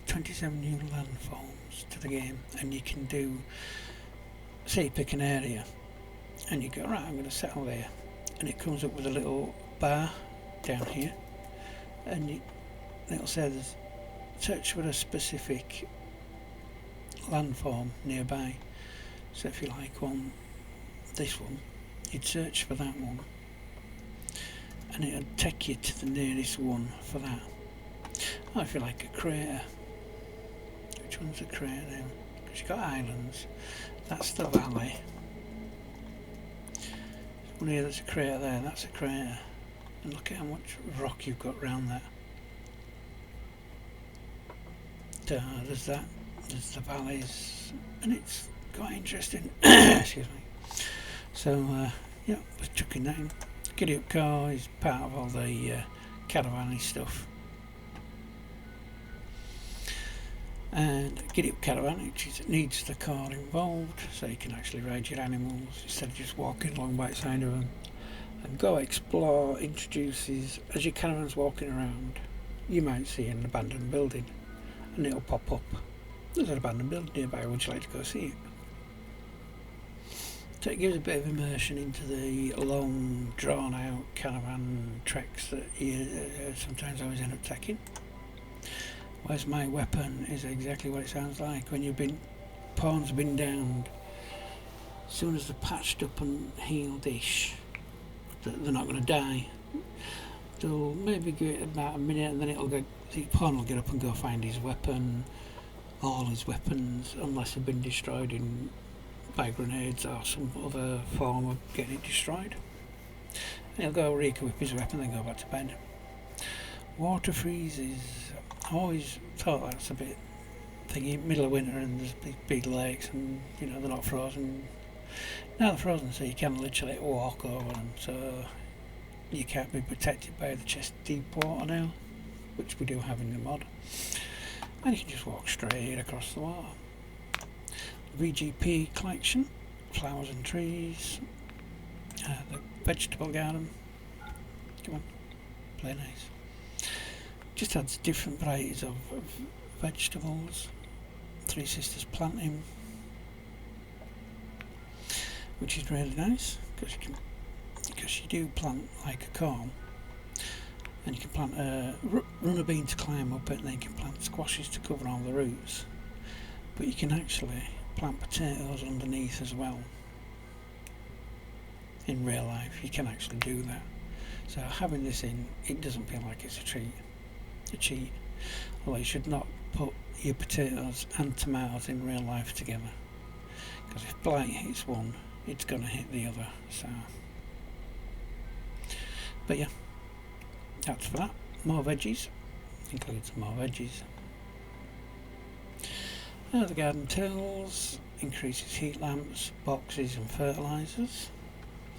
27 new landforms to the game, and you can do, say you pick an area and you go, right, I'm going to settle there, and it comes up with a little bar down here, and it'll say there's search for a specific landform nearby. So if you like this one, you'd search for that one and it'll take you to the nearest one for that. Or if you like a crater, which one's a crater now? Because you've got islands, that's the valley. There's one here, there's a crater there, that's a crater. And look at how much rock you've got around that. There's that, there's the valleys, and it's quite interesting. Excuse me. So yeah, we're chucking that in. Giddy Up Car is part of all the caravan stuff. And Giddy Up Caravan, which needs the car involved, so you can actually ride your animals instead of just walking along by the side of them. And Go Explore introduces, as your caravan's walking around, you might see an abandoned building, and it'll pop up. There's an abandoned building nearby, would you like to go see it? So it gives a bit of immersion into the long, drawn-out caravan treks that you sometimes always end up taking. Whereas my weapon is exactly what it sounds like. When pawns been downed, as soon as they're patched up and healed-ish, they're not going to die. They'll maybe give it about a minute, and then the pawn will get up and go find his weapon, all his weapons, unless they've been destroyed by grenades or some other form of getting it destroyed. And he'll go re-equip his weapon, then go back to bed. Water freezes. I always thought that's a bit thingy, middle of winter and there's these big lakes and they're not frozen. Now they're frozen, so you can literally walk over them, so you can't be protected by the chest deep water now, which we do have in the mod. And you can just walk straight across the water. VGP collection, flowers and trees, the vegetable garden. Come on, play nice. Just adds different varieties of vegetables. Three Sisters planting, which is really nice because you do plant like a corn, and you can plant a runner bean to climb up it, and then you can plant squashes to cover all the roots. But you can actually plant potatoes underneath as well. In real life, you can actually do that. So having this in, it doesn't feel like it's a cheat. Although you should not put your potatoes and tomatoes in real life together, because if blight hits one, it's going to hit the other. So, but yeah, that's for that. More veggies, includes more veggies. The garden tools increases heat lamps, boxes and fertilisers.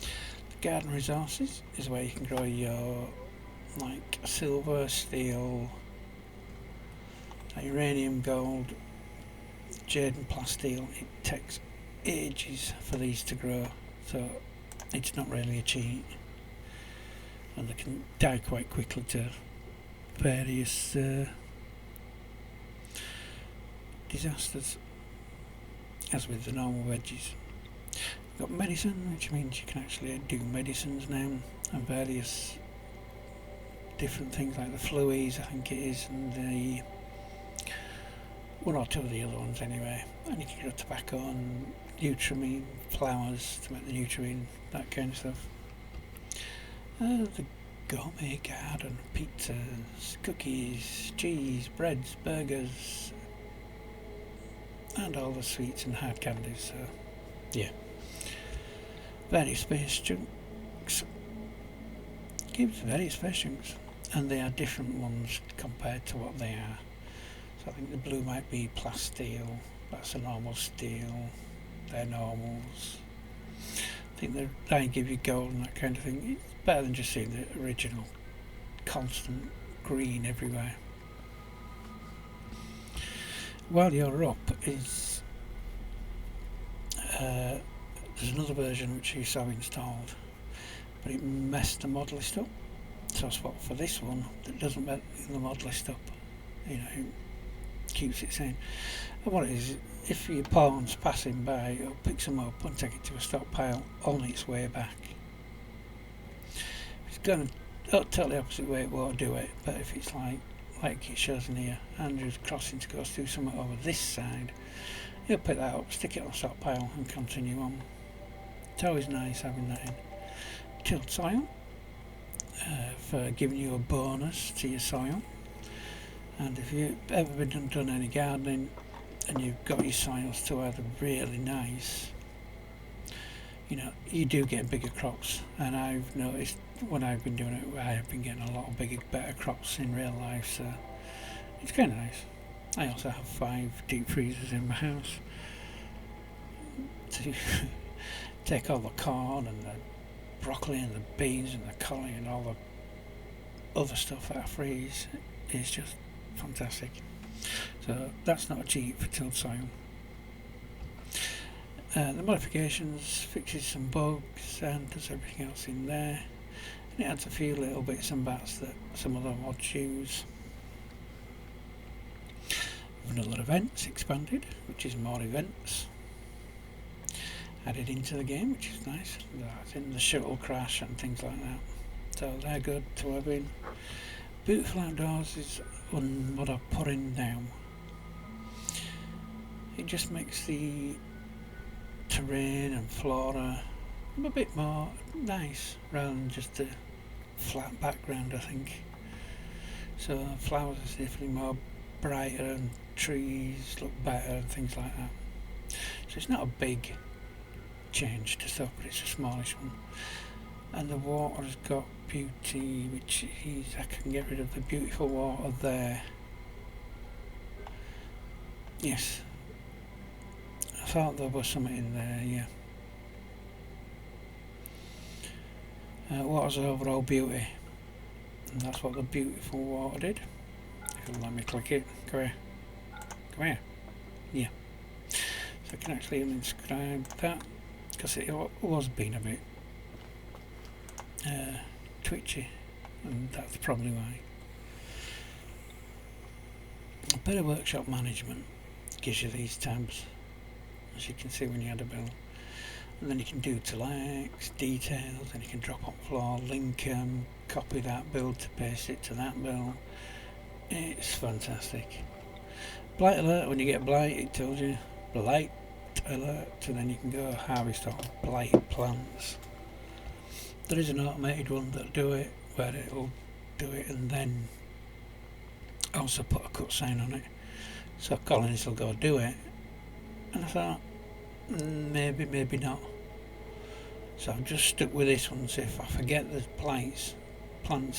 The garden resources is where you can grow your like silver, steel, uranium, gold, jade and plasteel. It takes ages for these to grow, so it's not really a cheat, and they can die quite quickly to various disasters, as with the normal veggies. We've got medicine, which means you can actually do medicines now, and various different things like the fluies, I think it is, and the one or two of the other ones anyway. And you can grow tobacco and nutrimine flowers to make the nutrimine, that kind of stuff. The gourmet garden, pizzas, cookies, cheese, breads, burgers, and all the sweets and hard candies. So, yeah. Various space chunks. Gives various space chunks, and they are different ones compared to what they are. So I think the blue might be plasteel. That's a normal steel. They're normals. I think they give you gold and that kind of thing. It's better than just seeing the original constant green everywhere. While you're up is there's another version which you saw installed, but it messed the mod list up. So I swap for this one that doesn't mess the mod list up. You know, keeps it sane. And what it is, if your pawn's passing by, it'll pick some up and take it to a stockpile on its way back. If it's going totally opposite way, it won't do it. But if it's like it shows in here, Andrew's crossing to go through something over this side, he'll pick that up, stick it on stockpile and continue on. It's always nice having that in. Tilled soil for giving you a bonus to your soil. And if you've ever done any gardening and you've got your soils to either really nice, you know, you do get bigger crops. And I've noticed when I've been doing it, I have been getting a lot of bigger, better crops in real life. So it's kind of nice. I also have 5 deep freezers in my house to take all the corn and the broccoli and the beans and the collie and all the other stuff that I freeze. It's just fantastic. So that's not a cheat for tilled soil. The modifications fixes some bugs and does everything else in there, and it adds a few little bits and bats that some other mods use. Vanilla events expanded, which is more events added into the game, which is nice. That's in the shuttle crash and things like that, so they're good to have in. Beautiful Outdoors is what I put in now. It just makes the terrain and flora a bit more nice rather than just a flat background, I think. So flowers are definitely more brighter and trees look better and things like that. So it's not a big change to stuff, but it's a smallish one. And the water's got beauty, which is, I can get rid of the beautiful water there. Yes, I thought there was something in there, yeah. Water's overall beauty, and that's what the beautiful water did. If you'll let me click it, come here, yeah. So I can actually unscribe that, because it was being a bit twitchy, and that's probably why. A bit of workshop management gives you these tabs, as you can see when you add a build, and then you can do selects, details, and you can drop on floor, link them, copy that build to paste it to that build. It's fantastic. Blight alert, when you get blight, it tells you blight alert, and then you can go harvest all blighted plants. There is an automated one that'll do it, where it'll do it and then also put a cut sign on it, so colonists will go do it. And I thought, maybe not. So I've just stuck with this one. So if I forget there's plants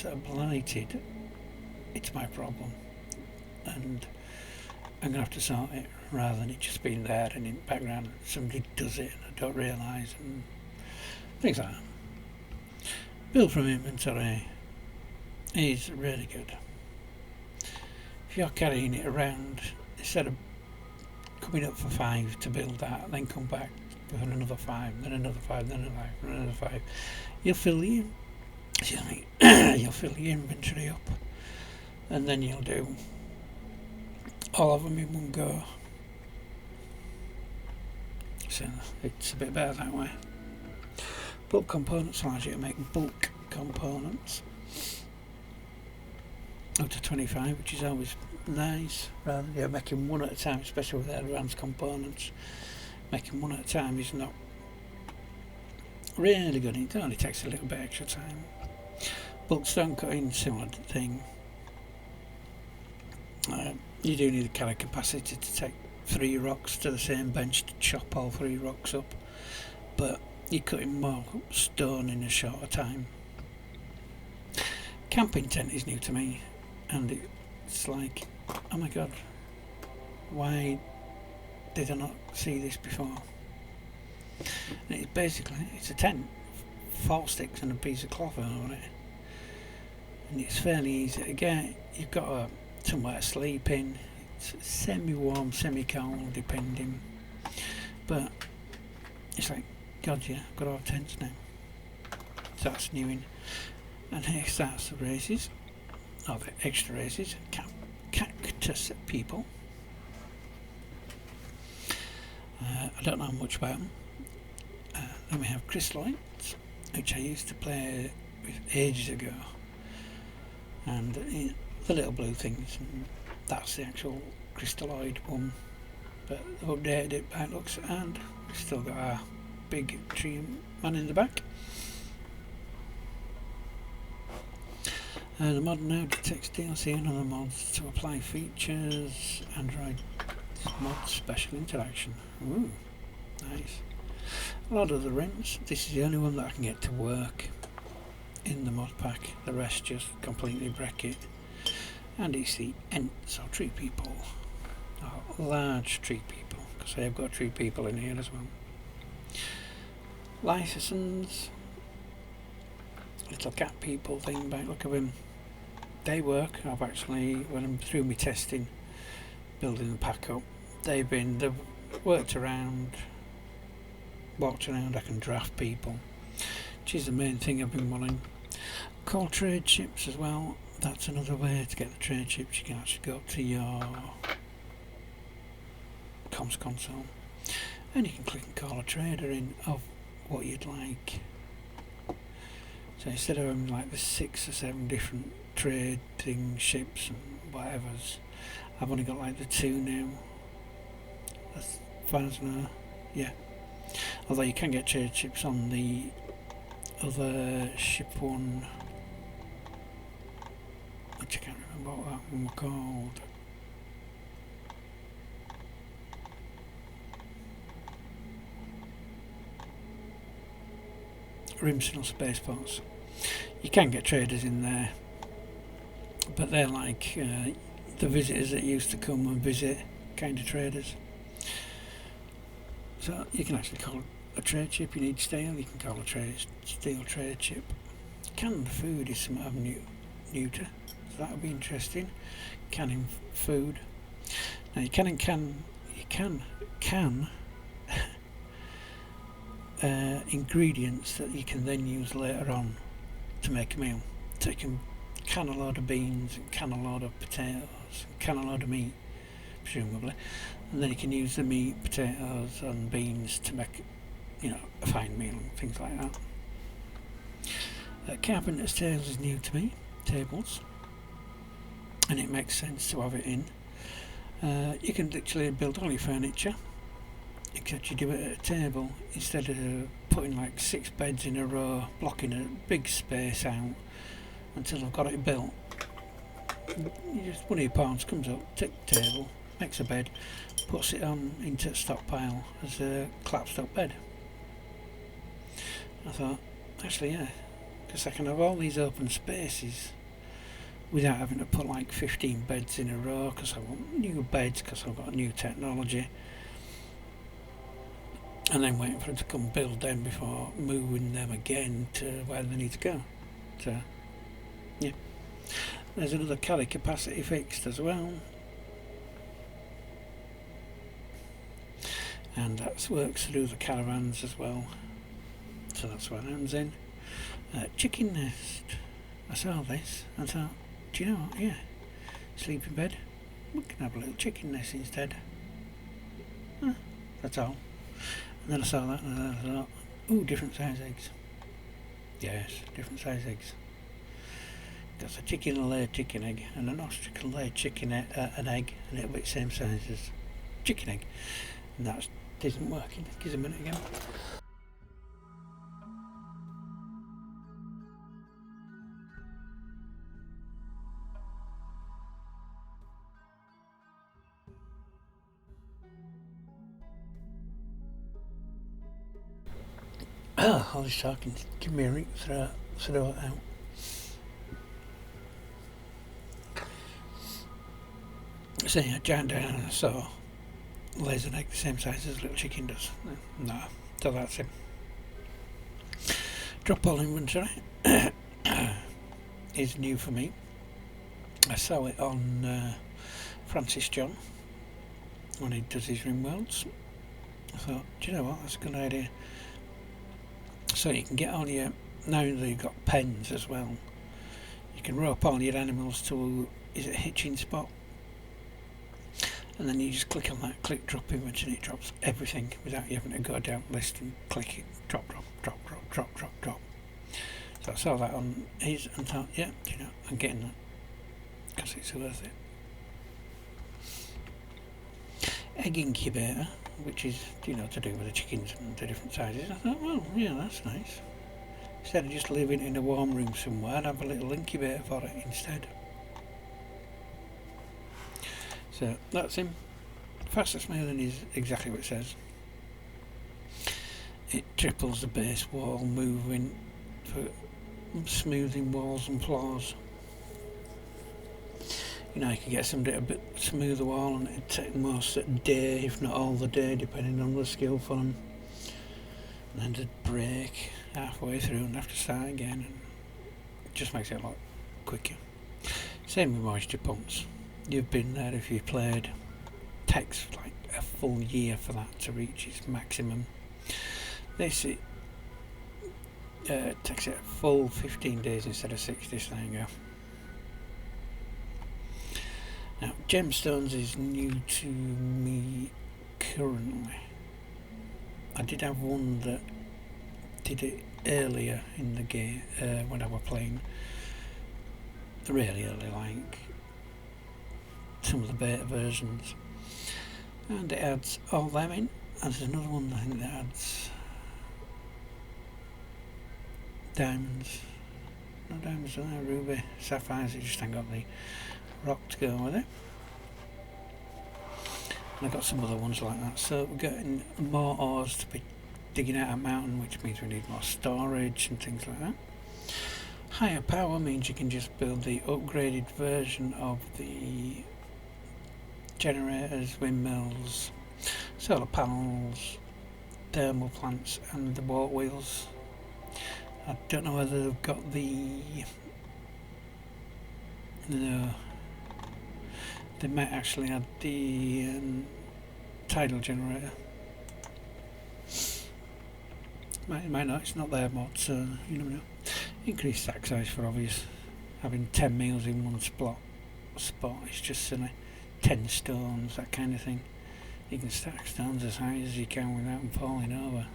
that are blighted, it's my problem, and I'm gonna have to sort it rather than it just being there and in the background somebody does it and I don't realise, and things like that. Build from inventory is really good. If you're carrying it around, instead of coming up for 5 to build that, then come back with another 5, then another 5, then another 5, then another 5, you'll fill the you'll fill the inventory up, and then you'll do all of them in one go. So it's a bit better that way. Bulk components allows you to make bulk components up to 25, which is always nice, rather than making one at a time, especially with advanced components. Making one at a time is not really good. It only takes a little bit extra time. Bulk stone cutting, similar thing. You do need a carry capacity to take 3 rocks to the same bench to chop all 3 rocks up, but you're cutting more stone in a shorter time. Camping tent is new to me, and it's like, oh my god, why did I not see this before? And it's a tent, 4 sticks and a piece of cloth over it, and it's fairly easy to get. You've got somewhere to sleep in. It's semi-warm, semi-cold, depending, but it's like, god yeah, I've got to have tents now. So that's new in. And here starts the races, or the extra races, cactus people. I don't know much about them. Then we have crystallites, which I used to play with ages ago, and the little blue things, and that's the actual crystalloid one, but they've updated it by looks, and we've still got our big tree man in the back. The mod now detects DLC and other mods to apply features. Android mod special interaction. Ooh, nice. A lot of the rims. This is the only one that I can get to work in the mod pack. The rest just completely wreck it. And it's the Ents, or tree people. Or large tree people, because I have got tree people in here as well. Licensons. Little cat people thing back, look at them. They work. I've actually, when I'm through my testing, building the pack up, they've worked around, walked around. I can draft people, which is the main thing I've been wanting. Call trade chips as well. That's another way to get the trade chips. You can actually go up to your comms console and you can click and call a trader in of what you'd like. So instead of having like the 6 or 7 different trading ships and whatevers, I've only got like the 2 now, as far as I know. Yeah, although you can get trade ships on the other ship one, which I can't remember what that one was called. Rimworld Spaceports. You can get traders in there, but they're like the visitors that used to come and visit kind of traders. So you can actually call a trade ship. You need steel, you can call a steel trade ship. Canned food is something I'm new to, so that'll be interesting. Canning food. Now you can ingredients that you can then use later on to make a meal. So you can can a load of beans, and can a load of potatoes, and can a load of meat, presumably, and then you can use the meat, potatoes and beans to make, you know, a fine meal and things like that. Carpenter's Tales is new to me, tables, and it makes sense to have it in. You can literally build all your furniture, except you do it at a table instead of putting like 6 beds in a row, blocking a big space out until I've got it built. You just, one of your pawns comes up, takes the table, makes a bed, puts it on into a stockpile as a collapsed up bed. I thought, actually yeah, because I can have all these open spaces without having to put like 15 beds in a row, because I want new beds, because I've got new technology, and then waiting for it to come build them before moving them again to where they need to go. So yeah, there's another carry capacity fixed as well, and that works through the caravans as well, so that's where that ends in. Chicken nest. I saw this and thought, do you know what, yeah, sleeping bed, we can have a little chicken nest instead. That's all. And then I saw that and I thought, ooh, different size eggs. Yes, different size eggs. That's a chicken will lay a chicken egg, and an ostrich will lay an egg, and it'll be the same size as chicken egg. And that isn't working. Give us a minute again. Oh, all this talking, give me a ring, throw it out. So yeah, giant dinosaur lays an egg the same size as a little chicken does. No, so that's him. Drop all inventory is new for me. I saw it on Francis John when he does his Rimworlds. I thought, do you know what, that's a good idea. So you can get all your, now that you've got pens as well, you can rope all your animals to, is it a hitching spot? And then you just click on that, click drop image, and it drops everything without you having to go down the list and click it, drop. So I saw that on his and thought, yeah, you know, I'm getting that because it's worth it. Egg incubator, which is, you know, to do with the chickens and the different sizes. I thought, well, yeah, that's nice. Instead of just leaving it in a warm room somewhere, I'd have a little incubator for it instead. So that's him. Fast and smoothing is exactly what it says. It triples the base wall, moving for smoothing walls and floors. You know, you can get somebody a bit smoother wall and it'd take most a day, if not all the day, depending on the skill for them. And then they'd break halfway through and have to start again, and it just makes it a lot quicker. Same with moisture pumps. You've been there if you've played. Takes like a full year for that to reach its maximum. This it takes it a full 15 days instead of 60, so there you go. Now gemstones is new to me currently. I did have one that did it earlier in the game when I was playing really early, like some of the beta versions, and it adds all them in, and there's another one I think that adds diamonds, not diamonds, ruby, sapphires. You just ain't got the rock to go with it, and I've got some other ones like that. So we're getting more ores to be digging out a mountain, which means we need more storage and things like that. Higher power means you can just build the upgraded version of the generators, windmills, solar panels, thermal plants and the boat wheels. I don't know whether they've got the... No. They might actually add the tidal generator. Might not, it's not their mod, so you never know. Increased stack size for obvious. Having 10 meals in one spot is just silly. 10 stones, that kind of thing. You can stack stones as high as you can without them falling over.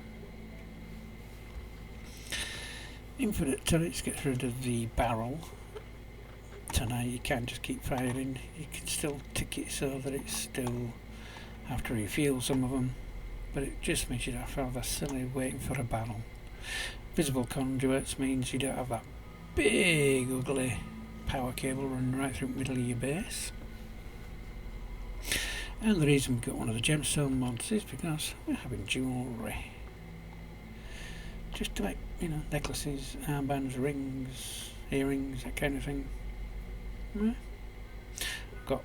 Infinite turrets gets rid of the barrel. So now you can't just keep firing. You can still tick it so that it's still have to refuel some of them, but it just makes you have to have a silly waiting for a barrel. Visible conduits means you don't have that big ugly power cable running right through the middle of your base. And the reason we've got one of the gemstone mods is because we're having jewellery. Just to make, you know, necklaces, armbands, rings, earrings, that kind of thing. Yeah. I've got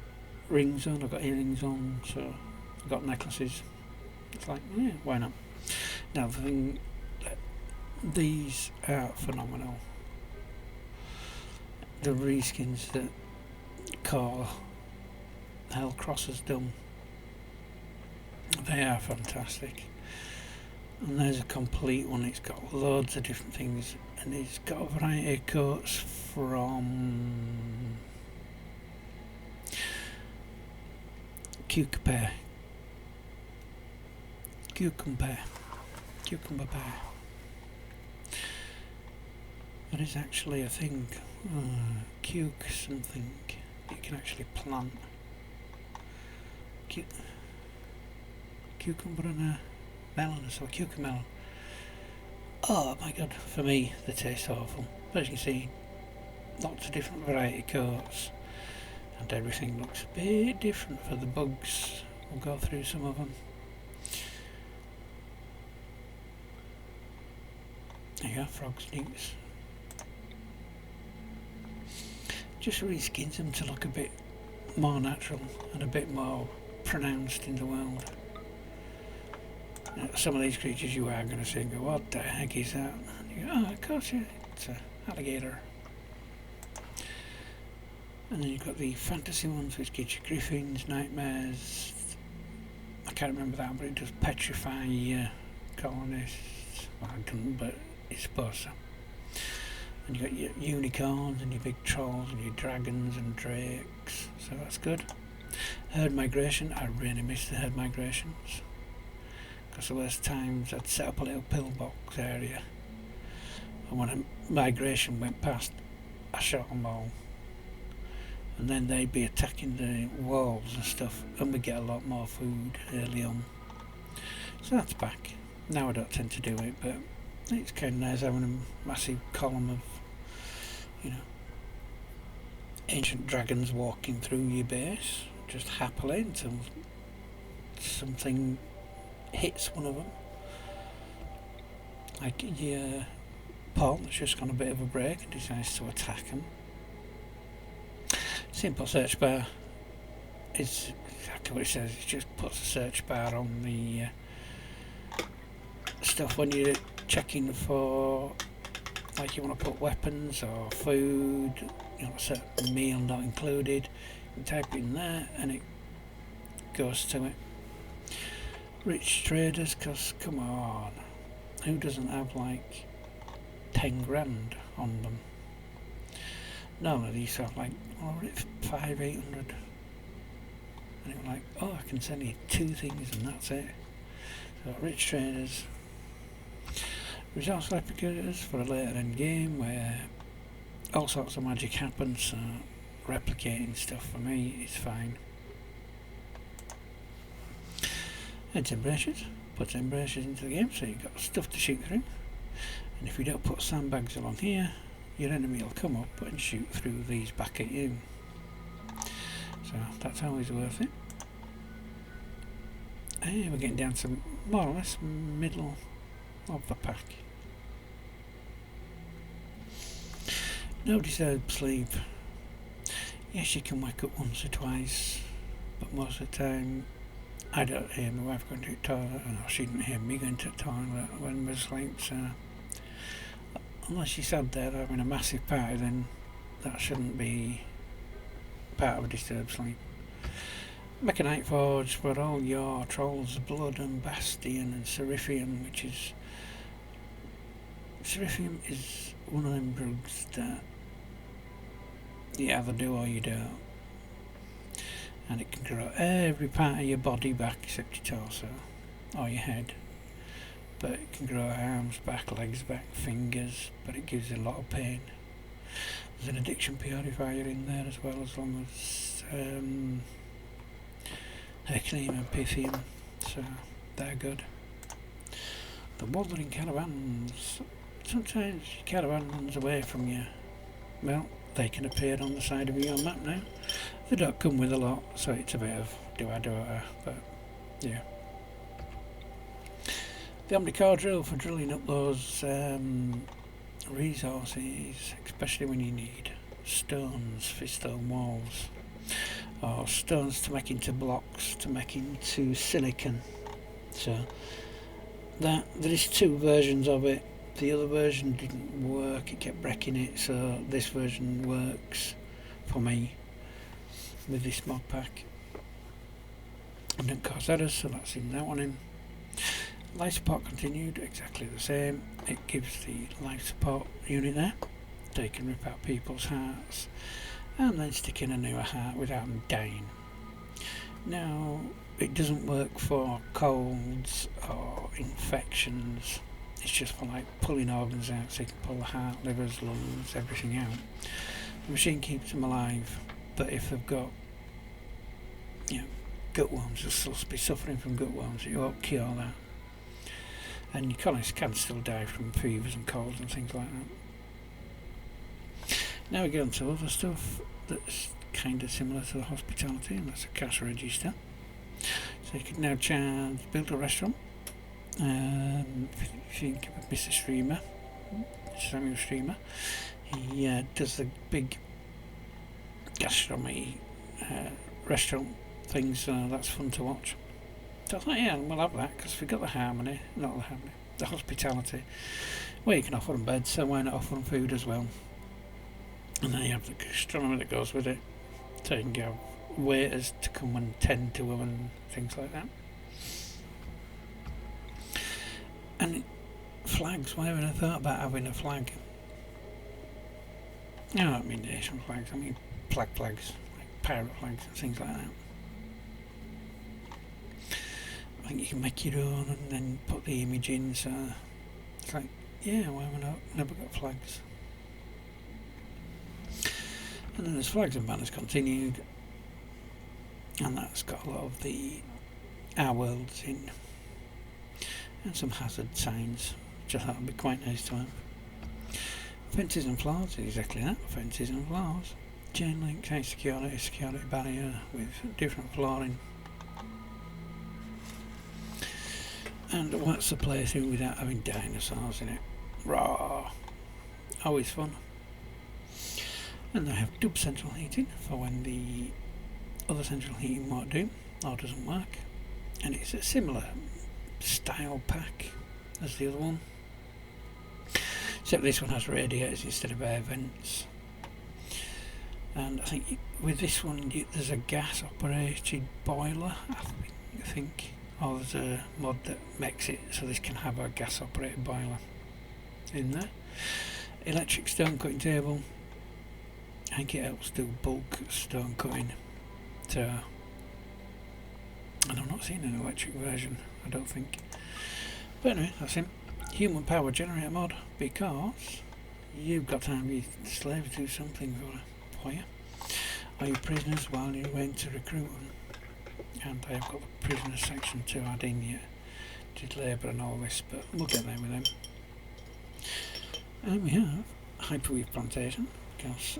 rings on, I've got earrings on, so I've got necklaces. It's like, yeah, why not? Now the thing, these are phenomenal. The reskins that Hellcross has done, they are fantastic. And there's a complete one. It's got loads of different things, and it's got a variety of coats from cucumber pear. There is actually a thing, something you can actually plant. Cucumber and a melon, or so cucumber melon. Oh my god, for me they taste awful. But as you can see, lots of different variety coats, and everything looks a bit different for the bugs. We'll go through some of them. There you go, frogs, newts. Just reskins them to look a bit more natural and a bit more pronounced in the world. Some of these creatures you are going to see and go, what the heck is that? And you go, oh, of course, yeah, it's an alligator. And then you've got the fantasy ones, which gives you griffins, nightmares. I can't remember that, but it does petrify colonists. Well, I don't, but it's supposed to. And you've got your unicorns and your big trolls and your dragons and drakes, so that's good. Herd migration, I really miss the herd migrations. Because the worst times I'd set up a little pillbox area, and when a migration went past, I shot them all. And then they'd be attacking the walls and stuff, and we get a lot more food early on. So that's back. Now I don't tend to do it, but it's kind of nice having a massive column of, you know, ancient dragons walking through your base, just happily until something hits one of them. Like your pawn that's just gone a bit of a break and decides to attack them. Simple search bar is exactly what it says. It just puts a search bar on the stuff when you're checking for, like, you want to put weapons or food, you know, a certain meal not included. You type in there and it goes to it. Rich traders, because come on, who doesn't have like 10 grand on them? None of these have like, oh, it's 800. And it was like, oh, I can send you 2 things and that's it. So rich traders, resource replicators for a later end game where all sorts of magic happens, so replicating stuff for me is fine. Heads embrasures, puts embrasures into the game so you've got stuff to shoot through. And if you don't put sandbags along here, your enemy will come up and shoot through these back at you. So that's always worth it. And we're getting down to more or less middle of the pack. No disturbed sleep. Yes, you can wake up once or twice, but most of the time I don't hear my wife going to the toilet, and she didn't hear me going to the toilet when we sleep, so unless you sat there having a massive party, then that shouldn't be part of a disturbed sleep. Mechanite Forge for all your trolls, blood and bastion and seraphium, which is seraphium is one of them drugs that you either do or you don't, and it can grow every part of your body back except your torso or your head, but it can grow arms back, legs back, fingers, but it gives you a lot of pain. There's an addiction purifier in there as well, as long as Herculean and Pythium, so they're good. The wandering caravans. Sometimes your caravan runs away from you. Well, they can appear on the side of your map now. They don't come with a lot, so it's a bit of do I, but yeah. The Omnicore drill for drilling up those resources, especially when you need stones for stone walls, or stones to make into blocks, to make into silicon. So that there is 2 versions of it. The other version didn't work, it kept wrecking it, so this version works for me with this mod pack. And didn't cause errors, so that's in that one in. Life support continued, exactly the same. It gives the life support unit there, so you can rip out people's hearts and then stick in a newer heart without them dying. Now, it doesn't work for colds or infections. It's just for like pulling organs out, so you can pull the heart, livers, lungs, everything out. The machine keeps them alive, but if they've got, you know, gut worms, they'll still be suffering from gut worms. It won't cure that. And your colonists can still die from fevers and colds and things like that. Now we get on to other stuff that's kind of similar to the hospitality, and that's a cash register. So you can now build a restaurant. If you think of Mr. Streamer, Samuel Streamer. He does the big gastronomy restaurant things, so that's fun to watch. So I thought, yeah, we'll have that because we've got the hospitality, where you can offer them beds, so why not offer them food as well? And then you have the gastronomy that goes with it, so you can get waiters to come and tend to them and things like that. And flags, why haven't I thought about having a flag? No, I don't mean nation flags, I mean flags, like pirate flags and things like that. I think you can make your own and then put the image in, so it's like, yeah, why have I never got flags? And then there's flags and banners continued, and that's got a lot of the our worlds in, and some hazard signs, which I thought would be quite nice to have. Fences and floors, exactly that, fences and floors. Chain link, high security barrier with different flooring. And what's the playthrough without having dinosaurs in it? Raw! Always fun. And they have dub central heating for when the other central heating won't do or doesn't work. And it's a similar style pack as the other one. Except this one has radiators instead of air vents. And I think with this one there's a gas operated boiler, I think. Or there's a mod that makes it so this can have a gas operated boiler in there. Electric stone cutting table. I think it helps do bulk stone cutting. So, and I've not seen an electric version, I don't think. But anyway, that's him. Human power generator mod, because you've got to have your slaves do something for you. Or your prisoners while you went to recruit them. And I have got the prisoner section to add in yet. Did labour and all this, but we'll get there with them. And we have Hyperweave Plantation, because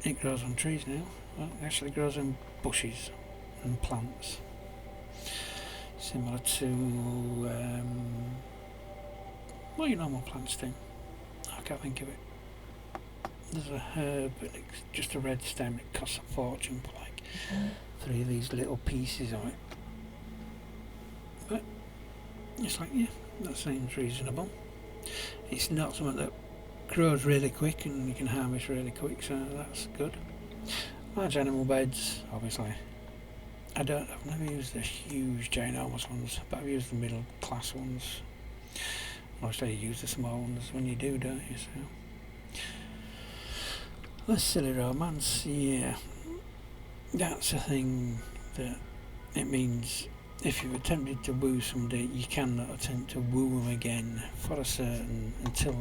it grows on trees now. Well, it actually grows in bushes and plants. Similar to what your normal plants do. I can't think of it. There's a herb, but it's just a red stem. It costs a fortune for like 3 of these little pieces of it. But it's like, yeah, that seems reasonable. It's not something that grows really quick and you can harvest really quick, so that's good. Large animal beds, obviously. I've never used the huge ginormous ones, but I've used the middle class ones. Obviously you use the small ones when you do, don't you? So less silly romance, yeah. That's a thing that it means if you've attempted to woo somebody, you cannot attempt to woo them again for a certain until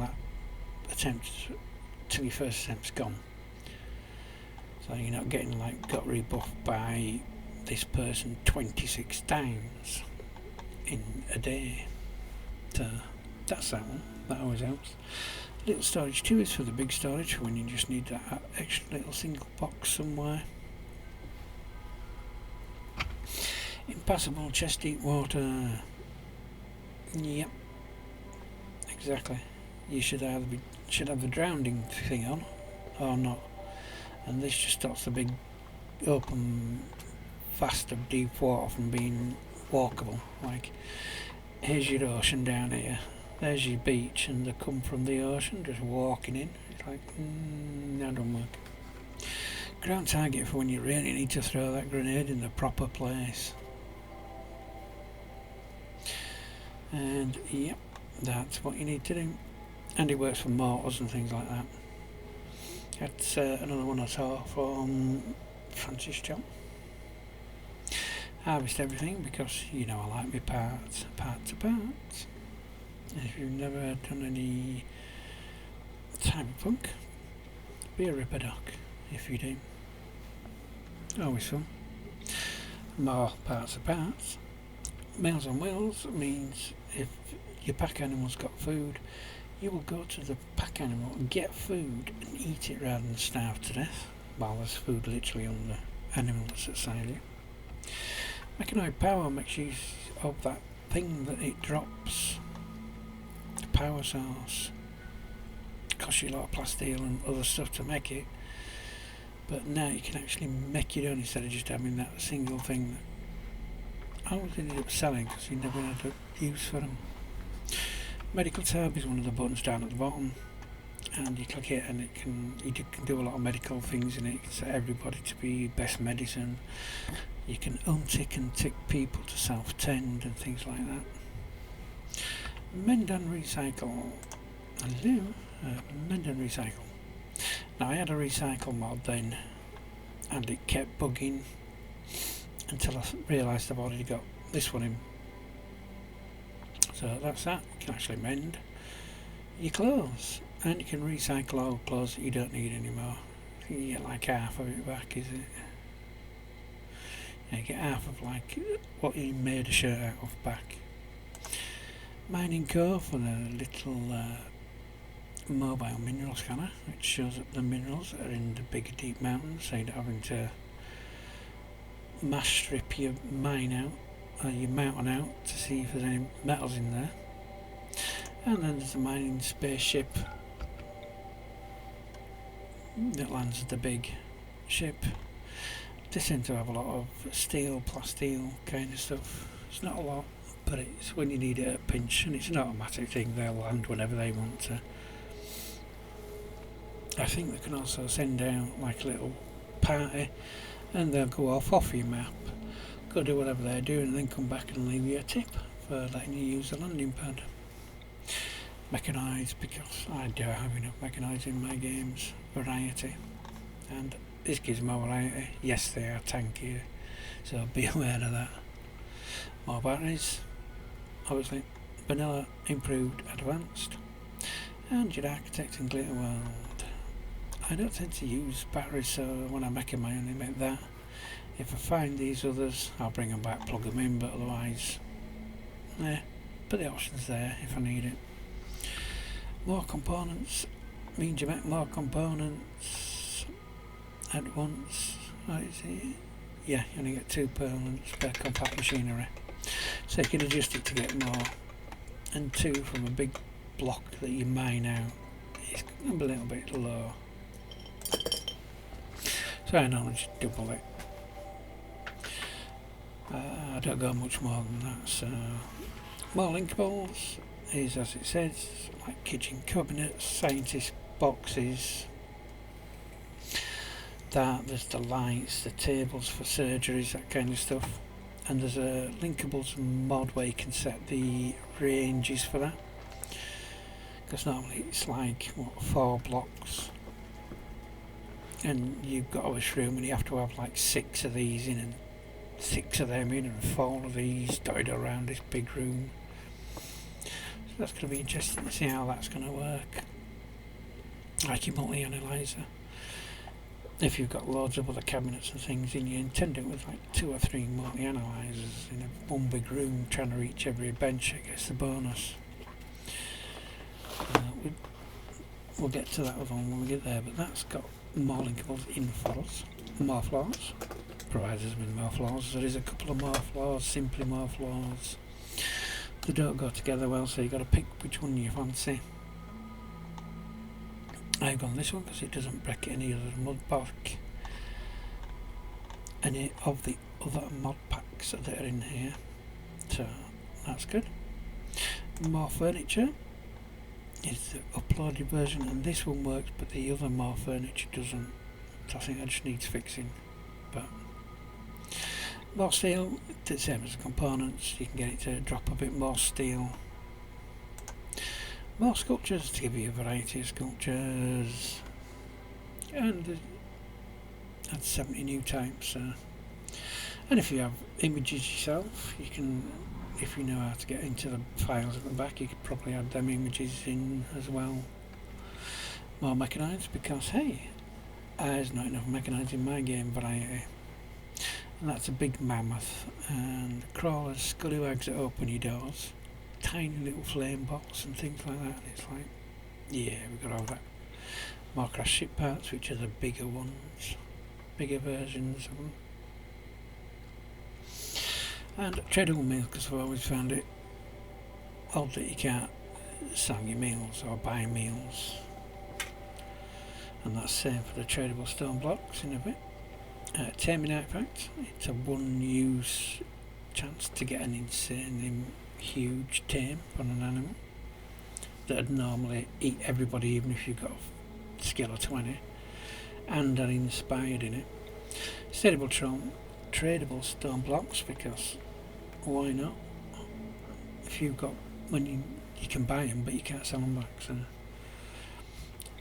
your first attempt's gone. So you're not getting like got rebuffed by this person 26 times in a day. So that's that one. That always helps. Little storage too is for the big storage when you just need that extra little single box somewhere. Impassable chest deep water. Yep. Exactly. You should have the drowning thing on or not. And this just stops the big open vast of deep water from being walkable. Like, here's your ocean down here, there's your beach, and they come from the ocean just walking in. It's like, that don't work. Ground target for when you really need to throw that grenade in the proper place. And yep, that's what you need to do. And it works for mortars and things like that. That's another one I saw from Francis John. Harvest everything because you know I like my parts. If you've never done any cyberpunk, be a ripper doc if you do. Always fun. More parts. Meals on Wheels means if your pack animal's got food, you will go to the pack animal and get food and eat it rather than starve to death while there's food literally on the animal that's outside you. Mechanoid power makes use of that thing that it drops, the power source. cost you a lot of plasteel and other stuff to make it. But now you can actually make your own instead of just having that single thing that I always ended up selling because you never had a use for them. Medical tab is one of the buttons down at the bottom, and you click it and you can do a lot of medical things in it. You can set everybody to be best medicine. You can untick and tick people to self-tend and things like that. Mend and recycle. Hello, mend and recycle. Now I had a recycle mod then, and it kept bugging until I realised I've already got this one in. So that's that. You can actually mend your clothes, and you can recycle old clothes that you don't need anymore. I think you get like half of it back, is it? Yeah, you get half of like what you made a shirt out of back. Mining core for the little mobile mineral scanner, which shows up the minerals that are in the big deep mountains, so you're not having to mass strip your mine out, your mountain out to see if there's any metals in there. And then there's a mining spaceship that lands at the big ship. They seem to have a lot of steel, plasteel kind of stuff. It's not a lot, but it's when you need it at a pinch, and it's an automatic thing. They'll land whenever they want to. I think they can also send out like a little party, and they'll go off your map, go do whatever they're doing, and then come back and leave you a tip for letting you use the landing pad. Mechanised, because I do have enough mechanised in my games. Variety, and this gives more variety. Yes, they are tankier, so be aware of that. More batteries, obviously. Vanilla, improved, advanced. And your architect and glitter world. I don't tend to use batteries, so when I'm making my own, I make that. If I find these others, I'll bring them back, plug them in, but otherwise, but the option's there if I need it. More components means you make more components at once. Right, yeah, you only get 2 components per compact machinery, so you can adjust it to get more. And 2 from a big block that you mine out, it's a little bit low, so I normally just double it. I don't go much more than that. So more linkables is, as it says, like kitchen cabinets, scientist boxes, there's the lights, the tables for surgeries, that kind of stuff. And there's a linkables mod where you can set the ranges for that, because normally it's like 4 blocks, and you've got a room and you have to have like 6 of these in and 6 of them in and 4 of these dotted around this big room. So that's going to be interesting to see how that's going to work. Like your multi-analyzer, if you've got loads of other cabinets and things in, you intend it with like 2 or 3 multi-analyzers in one big room trying to reach every bench. I guess the bonus. We'll get to that one when we get there, but that's got more linkables in floors, more floors, provides us with more floors. There is a couple of more floors, simply more floors. They don't go together well, so you've got to pick which one you fancy. I've gone this one because it doesn't break any of the mod pack, any of the other mod packs that are in here, so that's good. More furniture is the uploaded version, and this one works, but the other more furniture doesn't, so I think that just needs fixing. But more steel, the same as the components, you can get it to drop a bit more steel. More sculptures to give you a variety of sculptures, and add 70 new types. And if you have images yourself, you can, if you know how to get into the files at the back, you could probably add them images in as well. More mechanised, because hey, there's not enough mechanised in my game variety. And that's a big mammoth, and crawlers, scallywags that open your doors, tiny little flame bots and things like that, and it's like, yeah, we've got all that. More crash ship parts, which are the bigger ones, bigger versions of them. And treadle meals, because I've always found it odd that you can't sell your meals or buy meals and that's same for the tradable stone blocks in a bit. Taming artifact, it's a one use chance to get an insanely huge tame on an animal that'd normally eat everybody even if you've got a skill of 20, and are inspired in it. Tradable stone blocks, because why not? If you've got, when you can buy them but you can't sell them back. So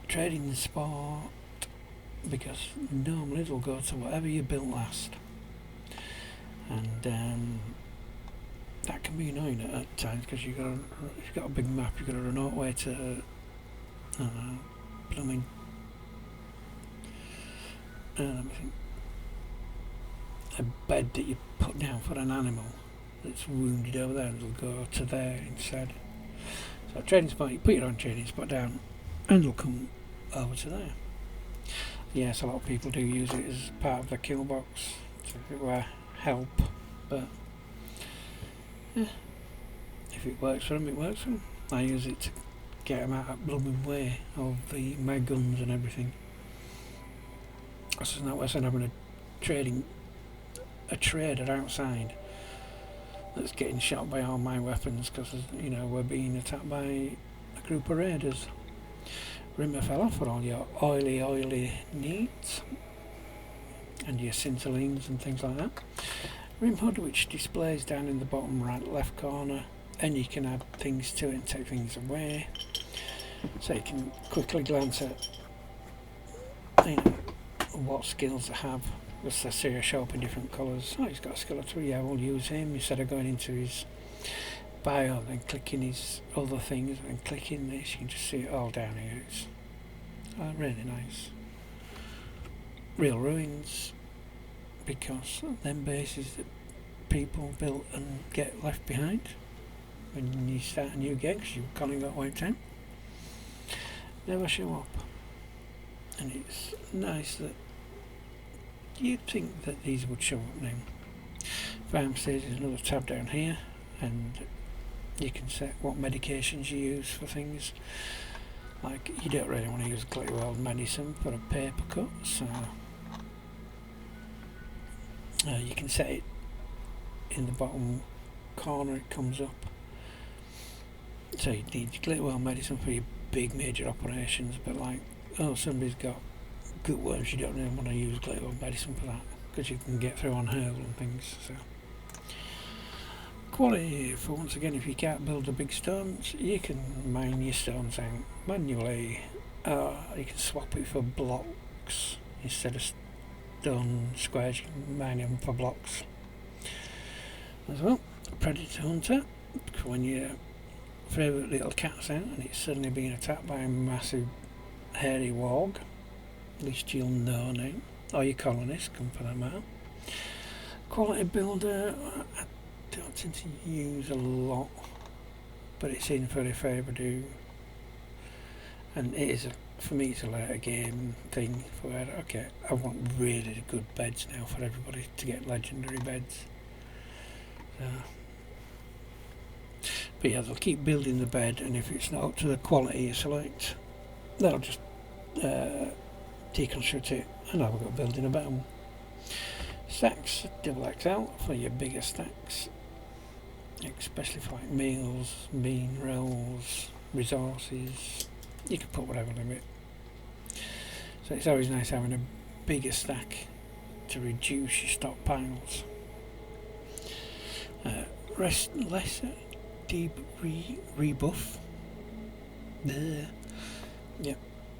trading the sport, because normally it'll go to whatever you built last, and that can be annoying at times, because if you've got a big map, you've got to run all the way to blooming a bed that you put down for an animal that's wounded over there, and it'll go to there instead. So a trading spot, you put your own trading spot down and it'll come over to there. Yes, a lot of people do use it as part of the kill box to help, but yeah, if it works for them, it works for them. I use it to get them out of blooming way of the my guns and everything. This is not worse than having a trader outside that's getting shot by all my weapons, because we're being attacked by a group of raiders. Rimmer fell off for all your oily needs and your scintillines and things like that. Rim HUD, which displays down in the bottom right left corner, and you can add things to it and take things away, so you can quickly glance at what skills I have. Because I see I show up in different colours. Oh, he's got a skill of 3, yeah, we'll use him, instead of going into his bio and clicking his other things and clicking this. You can just see it all down here. It's really nice. Real ruins, because them bases that people built and get left behind when you start a new game, because you've kind of got wiped out, never show up. And it's nice that you'd think that these would show up now. Farm stage is another tab down here, and you can set what medications you use for things. Like, you don't really want to use Glitterworld medicine for a paper cut, so you can set it in the bottom corner, it comes up. So you need Glitterworld medicine for your big major operations, but like, somebody's got gut worms, you don't really want to use Glitterworld medicine for that, because you can get through on herbal and things. So quality, for once again, if you can't build the big stones, you can mine your stones out manually. You can swap it for blocks instead of stone squares. You can mine them for blocks as well. Predator hunter, when your favourite little cat's out and it's suddenly being attacked by a massive hairy warg, at least you'll know now, or your colonists, come for that matter. Quality builder, I don't tend to use a lot, but it's in for if I ever do. And it is, for me, it's a later game thing, for where, okay, I want really good beds now for everybody to get legendary beds. So, but yeah, they'll keep building the bed, and if it's not up to the quality you select, they'll just deconstruct it and have a go building a better one. Stacks, double XL for your bigger stacks, especially for like meals, minerals, resources. You can put whatever limit. So it's always nice having a bigger stack to reduce your stockpiles. Lesser deep rebuff. Yep.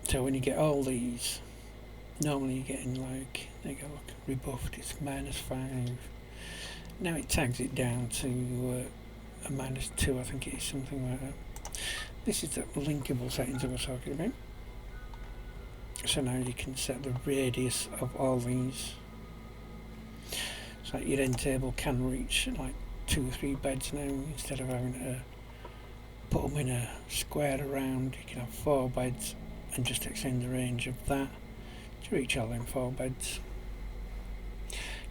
So when you get all these, normally you're getting like, there you go, look, rebuffed, it's -5. Now it tags it down to a -2, I think it is, something like that. This is the linkable settings I was talking about. So now you can set the radius of all these. So your end table can reach like 2 or 3 beds now, instead of having to put them in a square around. You can have 4 beds and just extend the range of that to reach all them 4 beds.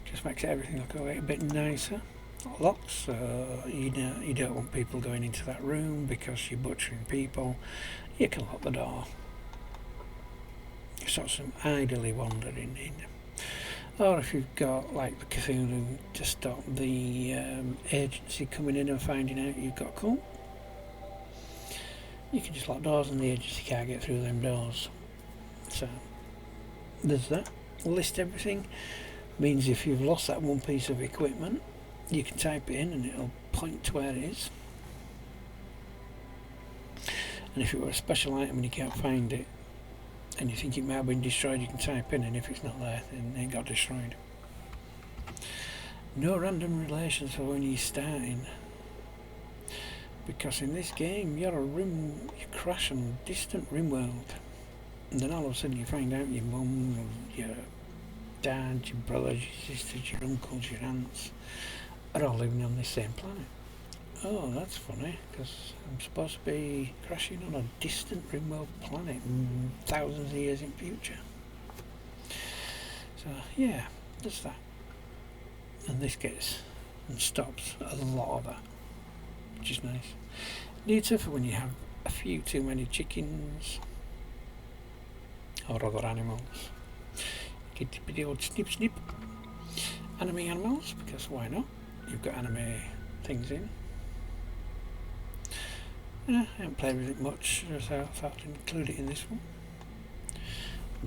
Just makes everything look a little bit nicer. Locks, so you don't want people going into that room because you're butchering people. You can lock the door. sort of idly wandering in. Or if you've got like the Cthulhu to stop the agency coming in and finding out you've got a cult, you can just lock doors and the agency can't get through them doors. So there's that. List everything. Means if you've lost that one piece of equipment, you can type it in and it'll point to where it is. And if it were a special item and you can't find it and you think it might have been destroyed, you can type in, and if it's not there, then it got destroyed. No random relations for when you're starting, because in this game you crash on a distant Rimworld, and then all of a sudden you find out your mum, your dad, your brothers, your sisters, your uncles, your aunts are all living on the same planet. Oh, that's funny, because I'm supposed to be crashing on a distant Rimworld planet thousands of years in future. So yeah, there's that. And this gets and stops a lot of that, which is nice. Neater for when you have a few too many chickens or other animals. Get the old snip snip. Anime animals, because why not? You've got anime things in. I haven't played with it much, so I thought I'd include it in this one.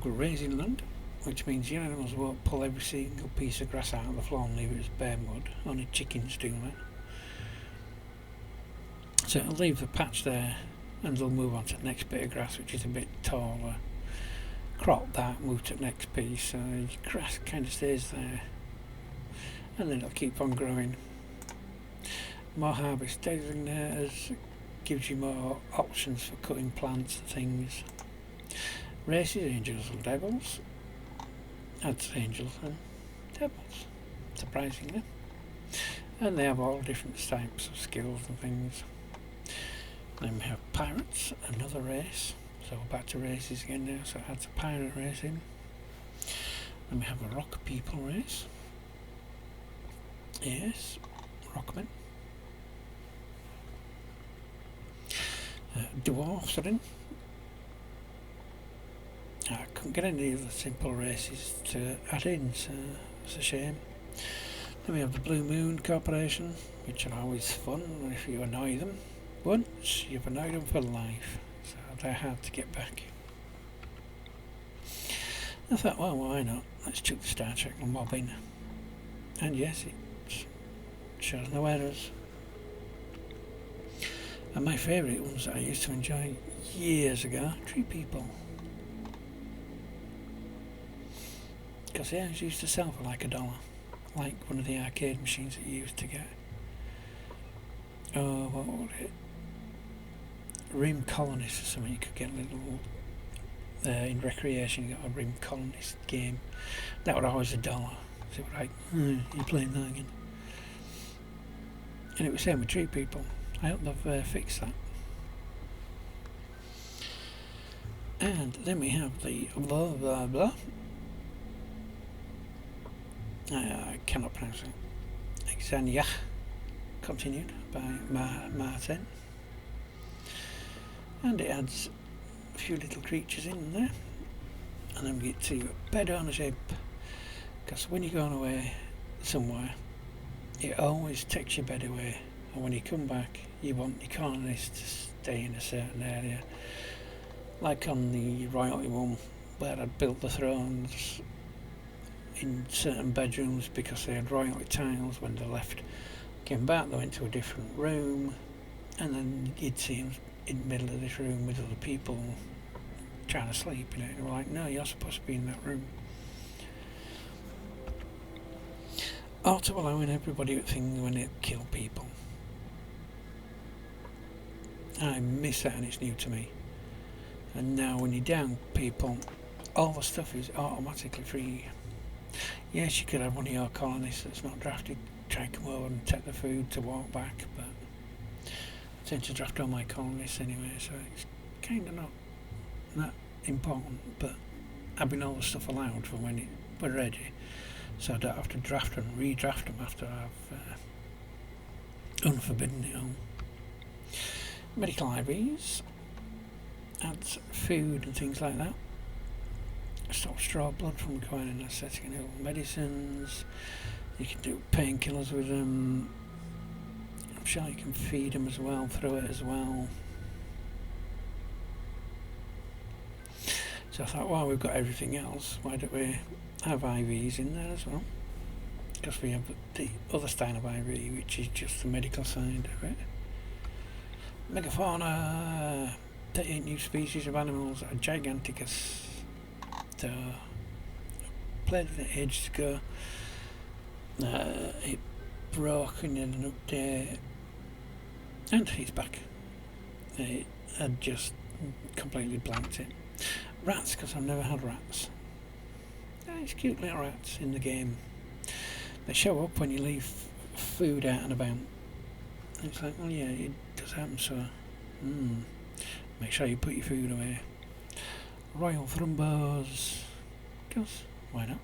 Grazing land, which means your animals won't pull every single piece of grass out of the floor and leave it as bare mud. Only chickens do that. So it'll leave the patch there and they'll move on to the next bit of grass, which is a bit taller. Crop that, move to the next piece, so your grass kind of stays there. And then it'll keep on growing. More harvest designators gives you more options for cutting plants and things. Races, angels and devils. Adds angels and devils, surprisingly. And they have all different types of skills and things. Then we have pirates, another race. So we're back to races again now, so it adds a pirate race in. Then we have a rock people race. Yes, rockmen. Dwarfs are in. I couldn't get any of the simple races to add in, so it's a shame. Then we have the Blue Moon Corporation, which are always fun if you annoy them. Once, you've annoyed them for life, so they're hard to get back. I thought, well, why not? Let's chuck the Star Trek and mob in. And yes, it shows no errors. And my favourite ones that I used to enjoy years ago, Tree People. Because they always used to sell for like $1, like one of the arcade machines that you used to get. Oh, what was it? Rim Colonist or something. You could get a little in recreation. You got a Rim Colonist game. That was always $1. So it was like, you're playing that again. And it was the same with Tree People. I hope they've fixed that. And then we have the blah blah blah. I cannot pronounce it. Exania, continued by Martin. And it adds a few little creatures in there. And then we get to bed ownership. Because when you're going away somewhere, it always takes your bed away. And when you come back, you want your colonists to stay in a certain area. Like on the royalty one, where I'd built the thrones in certain bedrooms because they had royalty tiles. When they left, came back, they went to a different room, and then you'd see them in the middle of this room with other people trying to sleep. And they were like, no, you're supposed to be in that room. Auto allowing everybody things when they kill people. I miss that and it's new to me. And now when you down people, all the stuff is automatically free. Yes, you could have one of your colonists that's not drafted try and come over and take the food to walk back, but I tend to draft all my colonists anyway, so it's kind of not that important, but having all the stuff allowed for when we're ready, so I don't have to draft and redraft them after I've unforbidden it all. Medical IVs, adds food and things like that. stop straw blood from going in aesthetic and herbal medicines. You can do painkillers with them. I'm sure you can feed them as well, through it as well. So I thought, well, we've got everything else, why don't we have IVs in there as well? Because we have the other style of IV, which is just the medical side of it. Megafauna, 38 new species of animals are giganticus. So, played with it ages ago. It broke and did an update, and it's back. It had just completely blanked it. Rats, because I've never had rats. Nice cute little rats in the game. They show up when you leave food out and about. And it's like, well, yeah, it does happen, so make sure you put your food away. Royal Thrumbos, because why not?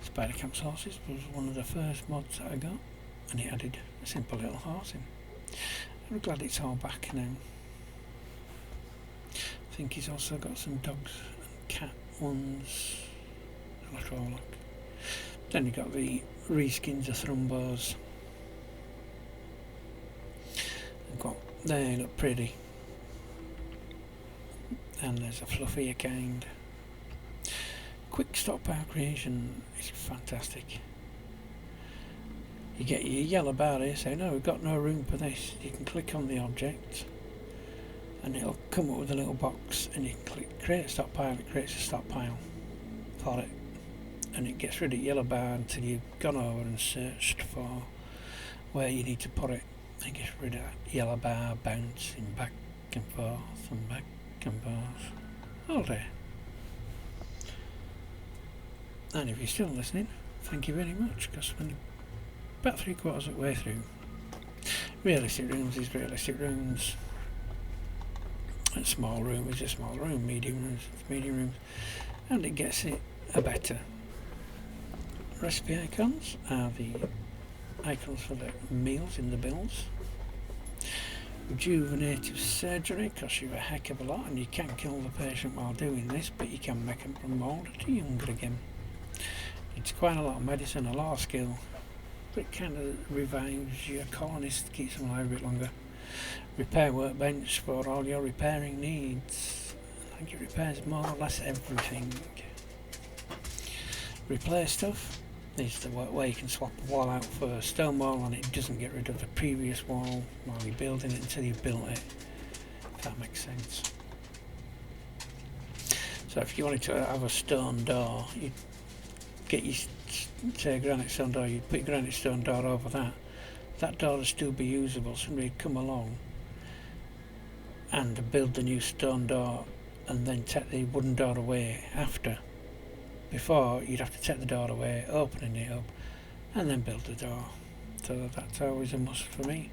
Spider Camp Sauces was one of the first mods that I got, and it added a simple little horse in. I'm glad it's all back now. I think he's also got some dogs and cat ones. I'll have to have a look. Then you got the reskins of Thrumbos. They look pretty. And there's a fluffier kind. Quick stockpile creation is fantastic. You get your yellow bar here saying, no, we've got no room for this. You can click on the object and it'll come up with a little box, and you can click create a stockpile. It creates a stockpile for it, and it gets rid of yellow bar until you've gone over and searched for where you need to put it. It gets rid of that yellow bar bouncing back and forth and back and forth all day. And if you're still listening, thank you very much, because when about 3/4 of the way through, realistic rooms is realistic rooms. A small room is a small room, medium rooms is medium rooms, and it gets it a better. Recipe icons are the icons for the meals in the bills. Rejuvenative Surgery costs you a heck of a lot, and you can kill the patient while doing this, but you can make them from older to younger again. It's quite a lot of medicine, a lot of skill, but it kind of revives your colonists, keeps them alive a bit longer. Repair Workbench for all your repairing needs. I think it repairs more or less everything. Replace stuff is the way you can swap a wall out for a stone wall, and it doesn't get rid of the previous wall while you're building it until you've built it, if that makes sense. So if you wanted to have a stone door, you'd get your, say, granite stone door, you'd put your granite stone door over that. That door would still be usable. Somebody would come along and build the new stone door and then take the wooden door away after. Before, you'd have to take the door away, opening it up, and then build the door. So that's always a must for me.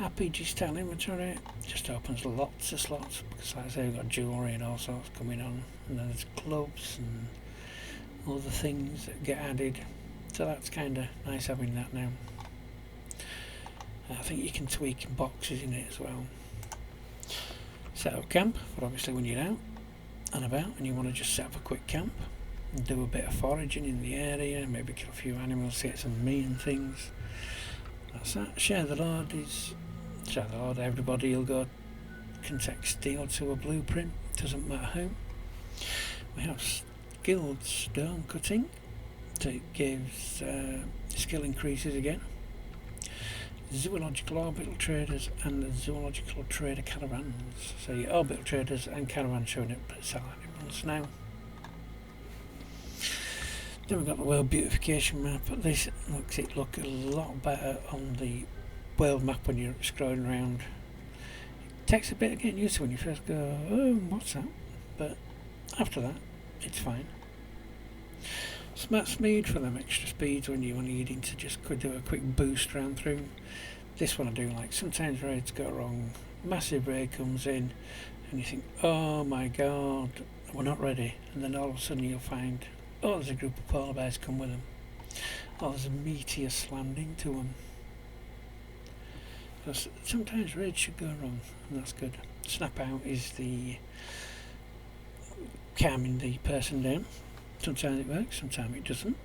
RPG style inventory just opens lots of slots, because like I say, we've got jewellery and all sorts coming on, and then there's gloves and other things that get added. So that's kind of nice having that now. I think you can tweak boxes in it as well. Set up camp for obviously when you're out and about and you want to just set up a quick camp and do a bit of foraging in the area, maybe kill a few animals, get some meat and things. That's that. Share the load is share the load. Everybody will go can take steel to a blueprint, doesn't matter who. We have skilled stone cutting that gives skill increases again. Zoological orbital traders and the zoological trader caravans. So your orbital traders and caravans showing up at sell animals now. Then we've got the world beautification map. This makes it look a lot better on the world map when you're scrolling around. It takes a bit of getting used to when you first go, oh, what's that? But after that, it's fine. Smart speed for them extra speeds when you are needing to just do a quick boost round through. This one I do like. Sometimes raids go wrong. Massive raid comes in and you think, oh my god, we're not ready. And then all of a sudden you'll find, oh, there's a group of polar bears come with them. Oh, there's a meteor slammed into them. Because sometimes raids should go wrong, and that's good. Snap out is the calming the person down. Sometimes it works, sometimes it doesn't,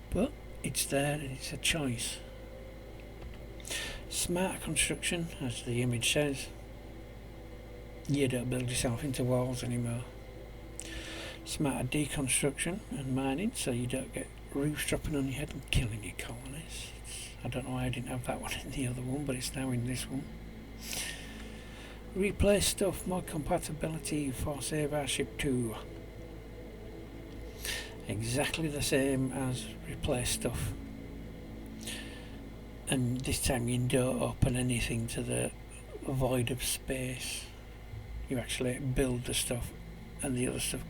but it's there and it's a choice. Smart construction, as the image says. You don't build yourself into walls anymore. Smarter deconstruction and mining, so you don't get roofs dropping on your head and killing your colonists. I don't know why I didn't have that one in the other one, but it's now in this one. Replace stuff, mod compatibility for Save Our Ship 2. Exactly the same as replace stuff. And this time you don't open anything to the void of space. You actually build the stuff and the other stuff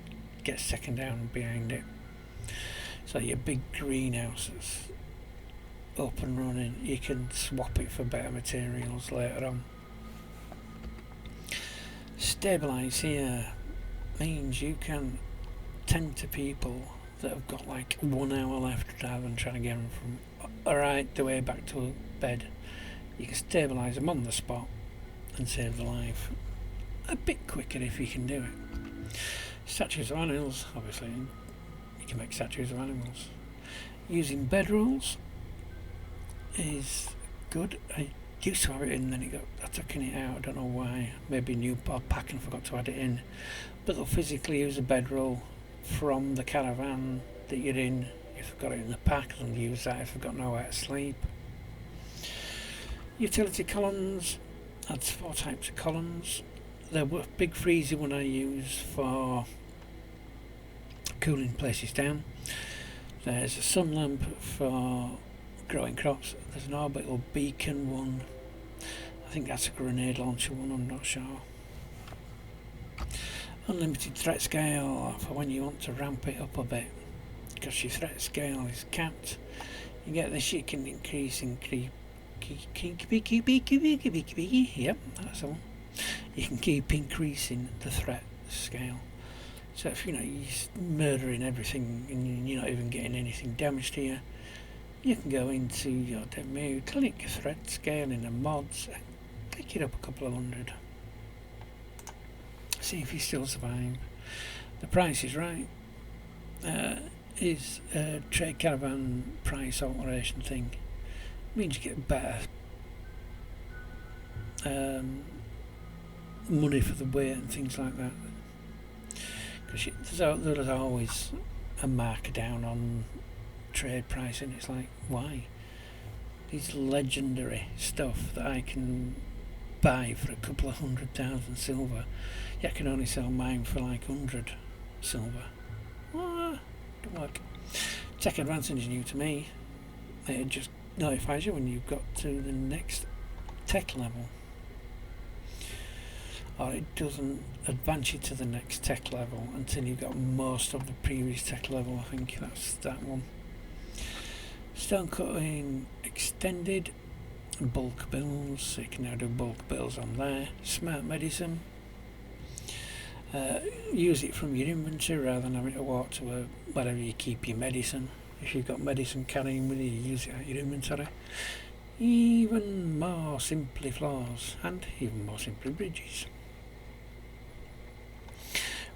gets taken down behind it. So your big greenhouse that's up and running, you can swap it for better materials later on. Stabilize here means you can tend to people that have got like 1 hour left rather than trying to get them from right the way back to bed. You can stabilise them on the spot and save their life a bit quicker if you can do it. Statues of animals, obviously, you can make statues of animals. Using bedrolls is good. I used to have it in, then I took it out, I don't know why. Maybe new pack and forgot to add it in. But they'll physically use a bedroll from the caravan that you're in. If you've got it in the pack, they'll use that if they've got nowhere to sleep. Utility columns, adds 4 types of columns. The big freezy one I use for cooling places down. There's a sun lamp for growing crops. There's an orbital beacon one. I think that's a grenade launcher one, I'm not sure. Unlimited threat scale for when you want to ramp it up a bit, because your threat scale is capped. You get this, you can increase yep, that's the one. You can keep increasing the threat scale. So if you're murdering everything and you're not even getting anything damaged here, you can go into your demo, click threat scale in the mods, click it up a couple of hundred. See if you still survive. The price is right. Is a trade caravan price alteration thing. Means you get better money for the weight and things like that. Because there's always a marker down on trade price, and it's like, why? These legendary stuff that I can buy for a couple of 100,000 silver, I can only sell mine for like 100 silver. Don't work. Tech Advancing is new to me. It just notifies you when you've got to the next tech level, or it doesn't advance you to the next tech level until you've got most of the previous tech level. I think that's that one. Stone cutting extended, bulk bills, so you can now do bulk bills on there. Smart medicine, use it from your inventory rather than having to walk to wherever you keep your medicine. If you've got medicine carrying with you, use it out your inventory. Even more simply floors, and even more simply bridges.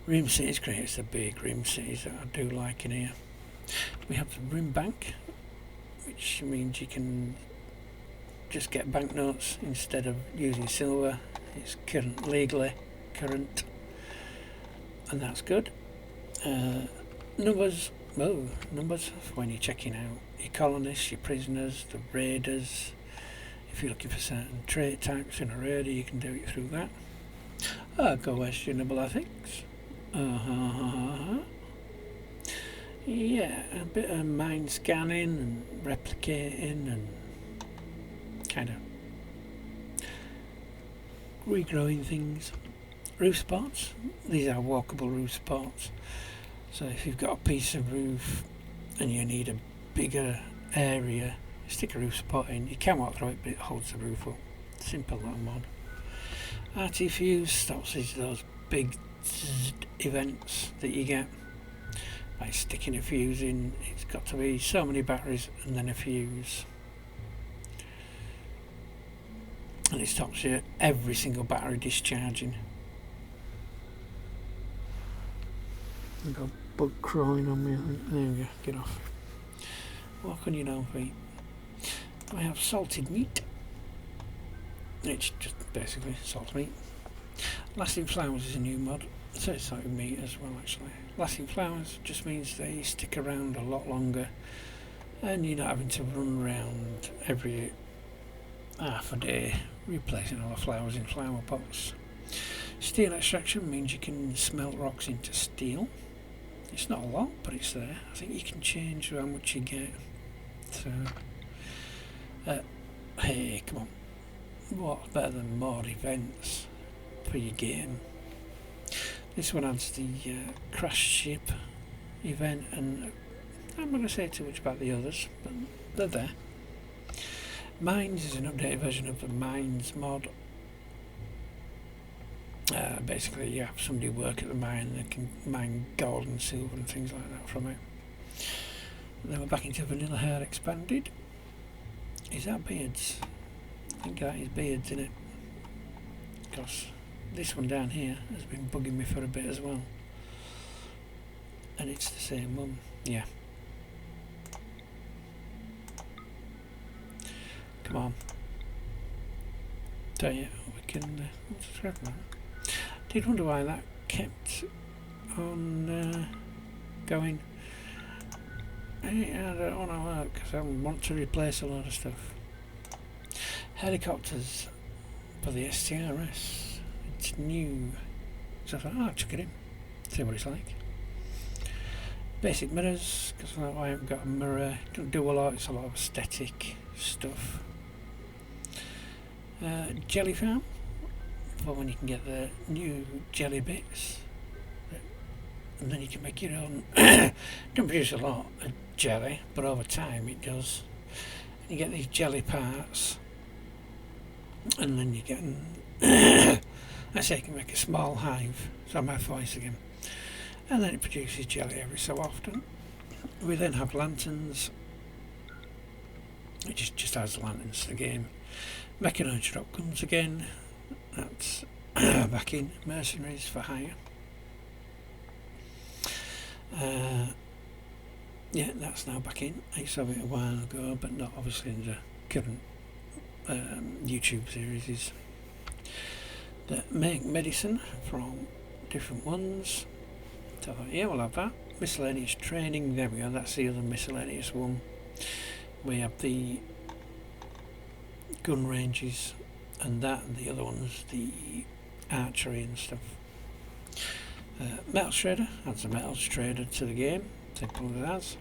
Rim cities creates the big rim cities that I do like in here. We have the rim bank, which means you can just get banknotes instead of using silver. It's legally current, and that's good. Numbers for when you're checking out your colonists, your prisoners, the raiders. If you're looking for certain trait types in a raider, you can do it through that. Questionable ethics. Yeah, a bit of mind scanning and replicating and kind of regrowing things. Roof spots. These are walkable roof spots. So if you've got a piece of roof and you need a bigger area, stick a roof spot in. You can walk through it, but it holds the roof up. Simple little mod. Artifuse stops those big events that you get by sticking a fuse in. It's got to be so many batteries and then a fuse, and it stops you every single battery discharging. I've got a bug crawling on me, I think. There we go, get off. Walk on your own feet. I have salted meat. It's just basically salt meat. Lasting flowers is a new mod, so it's salted meat as well actually. Lasting flowers just means they stick around a lot longer and you're not having to run around every half a day replacing all the flowers in flower pots. Steel extraction means you can smelt rocks into steel. It's not a lot, but it's there. I think you can change how much you get. So, hey, come on. What's better than more events for your game? This one adds the crash ship event, and I'm not going to say too much about the others, but they're there. Mines is an updated version of the Mines mod. Basically, you have somebody work at the mine that can mine gold and silver and things like that from it. And then we're back into Vanilla Hair Expanded. Is that beards? I think that is beards, isn't it? Because this one down here has been bugging me for a bit as well. And it's the same one, yeah. Come on. Tell you, we can subscribe now. Did wonder why that kept on going. I don't want to work because I want to replace a lot of stuff. Helicopters for the STRS. It's new. So I thought, oh, I'll check it in. See what it's like. Basic mirrors, because I haven't got a mirror. Don't do a lot, it's a lot of aesthetic stuff. Jelly farm, for when you can get the new jelly bits. And then you can make your own. Don't produce a lot of jelly, but over time it does. And you get these jelly parts, and then you get. I say you can make a small hive. So my voice again. And then it produces jelly every so often. We then have lanterns, which just adds lanterns to the game. Mechanized drop guns again. That's back in. Mercenaries for hire. Yeah, that's now back in. I saw it a while ago, but not obviously in the current YouTube series. Is the make medicine from different ones. So yeah, we'll have that. Miscellaneous Training, there we go, that's the other miscellaneous one. We have the gun ranges and that, and the other one's the archery and stuff. Metals Trader adds a metals trader to the game, simple as.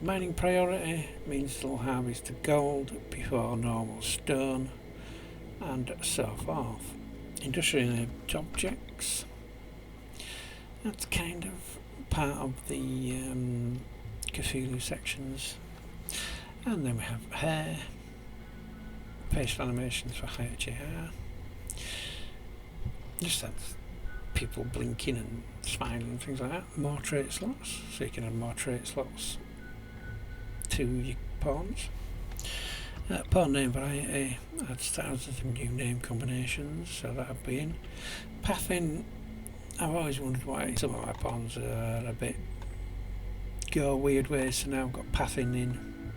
Mining priority means they'll harvest the gold before normal stone and so forth. Industrial objects, that's kind of part of the Cthulhu sections. And then we have hair, facial animations for HHR. Just that's people blinking and smiling and things like that. More trait slots, so you can have more trait slots to your pawns. Pawn name variety adds thousands of new name combinations, so that'll be in. Pathing, I've always wondered why some of my pawns are a bit go weird ways, so now I've got pathing in.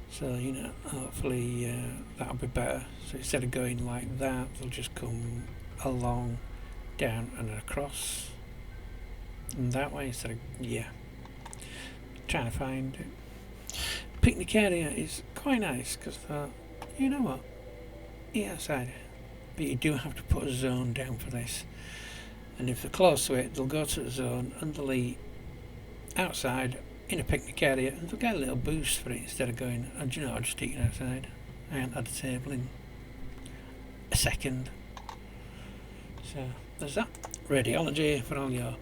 So, you know, hopefully that'll be better. So instead of going like that, they'll just come along, down and across. And that way, instead of, yeah. Trying to find it. Picnic area is quite nice, because you know what? Eat outside. But you do have to put a zone down for this. And if they're close to it, they'll go to the zone and they'll eat outside in a picnic area, and they'll get a little boost for it instead of going, oh, do you know, I'm just eating outside. I haven't had a table in a second. So there's that. Radiology for all your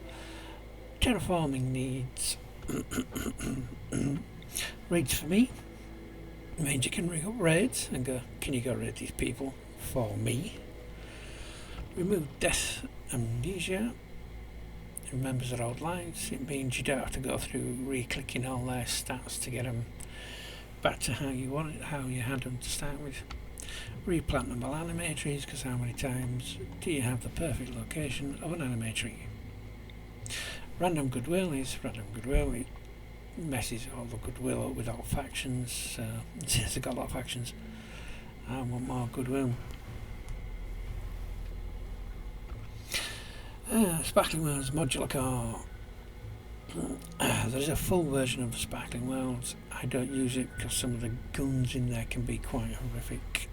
terraforming needs. Raids for me means you can ring up raids and go, can you go raid these people for me? Remove death amnesia. It remembers their old lives. It means you don't have to go through re-clicking all their stats to get them back to how you want it, how you had them to start with. Replantable anime trees, because how many times do you have the perfect location of an anime tree? Random goodwill is random goodwill. It messes all the goodwill up with all factions. Since I've got a lot of factions, I want more goodwill. Sparkling Worlds modular car. There's a full version of the Sparkling Worlds. I don't use it because some of the guns in there can be quite horrific.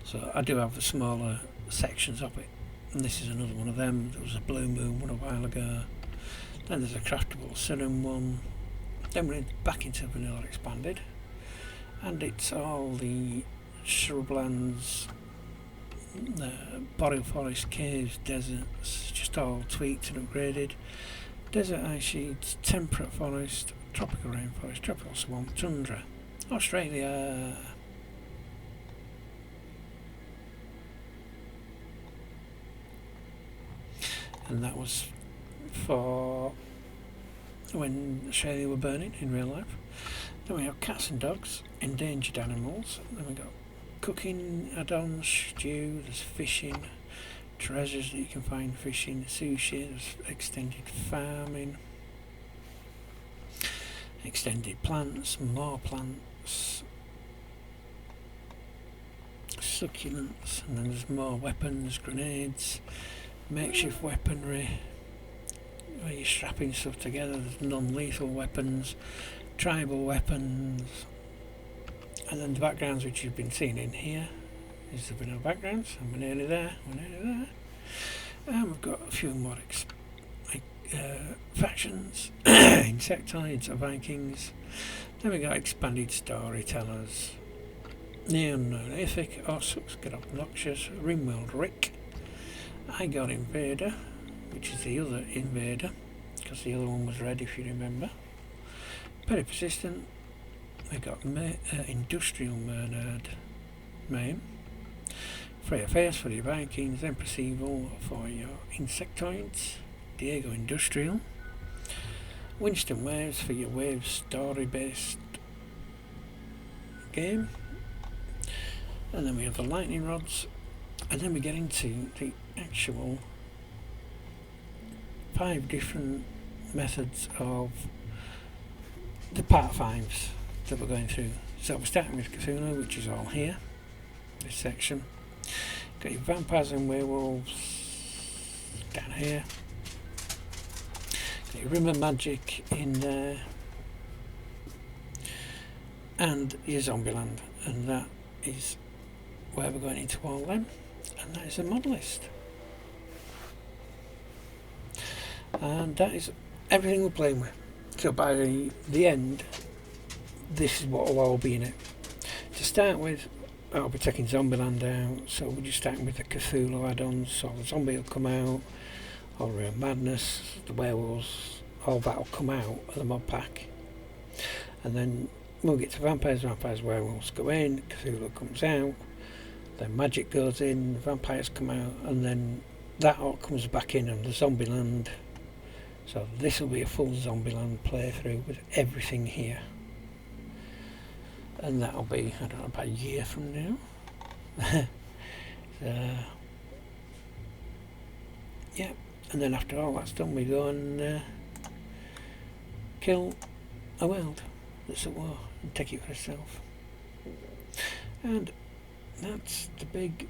So I do have the smaller sections of it. And this is another one of them. There was a Blue Moon one a while ago. Then there's a craftable Serum one. Then we're back into Vanilla Expanded. And it's all the shrublands, boreal forest, caves, deserts, just all tweaked and upgraded. Desert ice sheets, temperate forest, tropical rainforest, tropical swamp, tundra, Australia. And that was for when Australia were burning in real life. Then we have cats and dogs, endangered animals. Then we got cooking add-ons, stew, there's fishing, treasures that you can find fishing, sushi, there's extended farming, extended plants, more plants, succulents, and then there's more weapons, grenades, makeshift weaponry, where you're strapping stuff together. There's non-lethal weapons, tribal weapons, and then the backgrounds which you've been seeing in here is the vanilla backgrounds, and we're nearly there, and we've got a few more factions, insectoids, Vikings. Then we got expanded storytellers, Neonolithic, Orsuks, get obnoxious, Rimworld Rick, I got Invader, which is the other Invader, because the other one was red if you remember. Very persistent. We got Industrial Mernard, Mayhem, Freya Face for your Vikings, Empress Evil for your Insectoids, Diego Industrial, Winston Waves for your Wave story-based game, and then we have the Lightning Rods, and then we get into the actual 5 different methods of the part 5s that we're going through. So we're starting with Cthulhu, which is all here, this section. Got your vampires and werewolves down here. Got your Rimworld magic in there, and your Zombieland, and that is where we're going into all them, and that is a mod list. And that is everything we're playing with. So by the end, this is what will all be in it. To start with, I'll be taking Zombieland out, so we're just starting with the Cthulhu add-ons, so the zombie will come out, all Real Madness, the werewolves, all that will come out of the mod pack. And then we'll get to vampires, werewolves go in, Cthulhu comes out, then magic goes in, vampires come out, and then that all comes back in on the Zombieland. So this will be a full Zombieland playthrough with everything here. And that'll be, I don't know, about a year from now. Yeah, and then after all that's done, we go and kill a world that's at war and take it for itself. And that's the big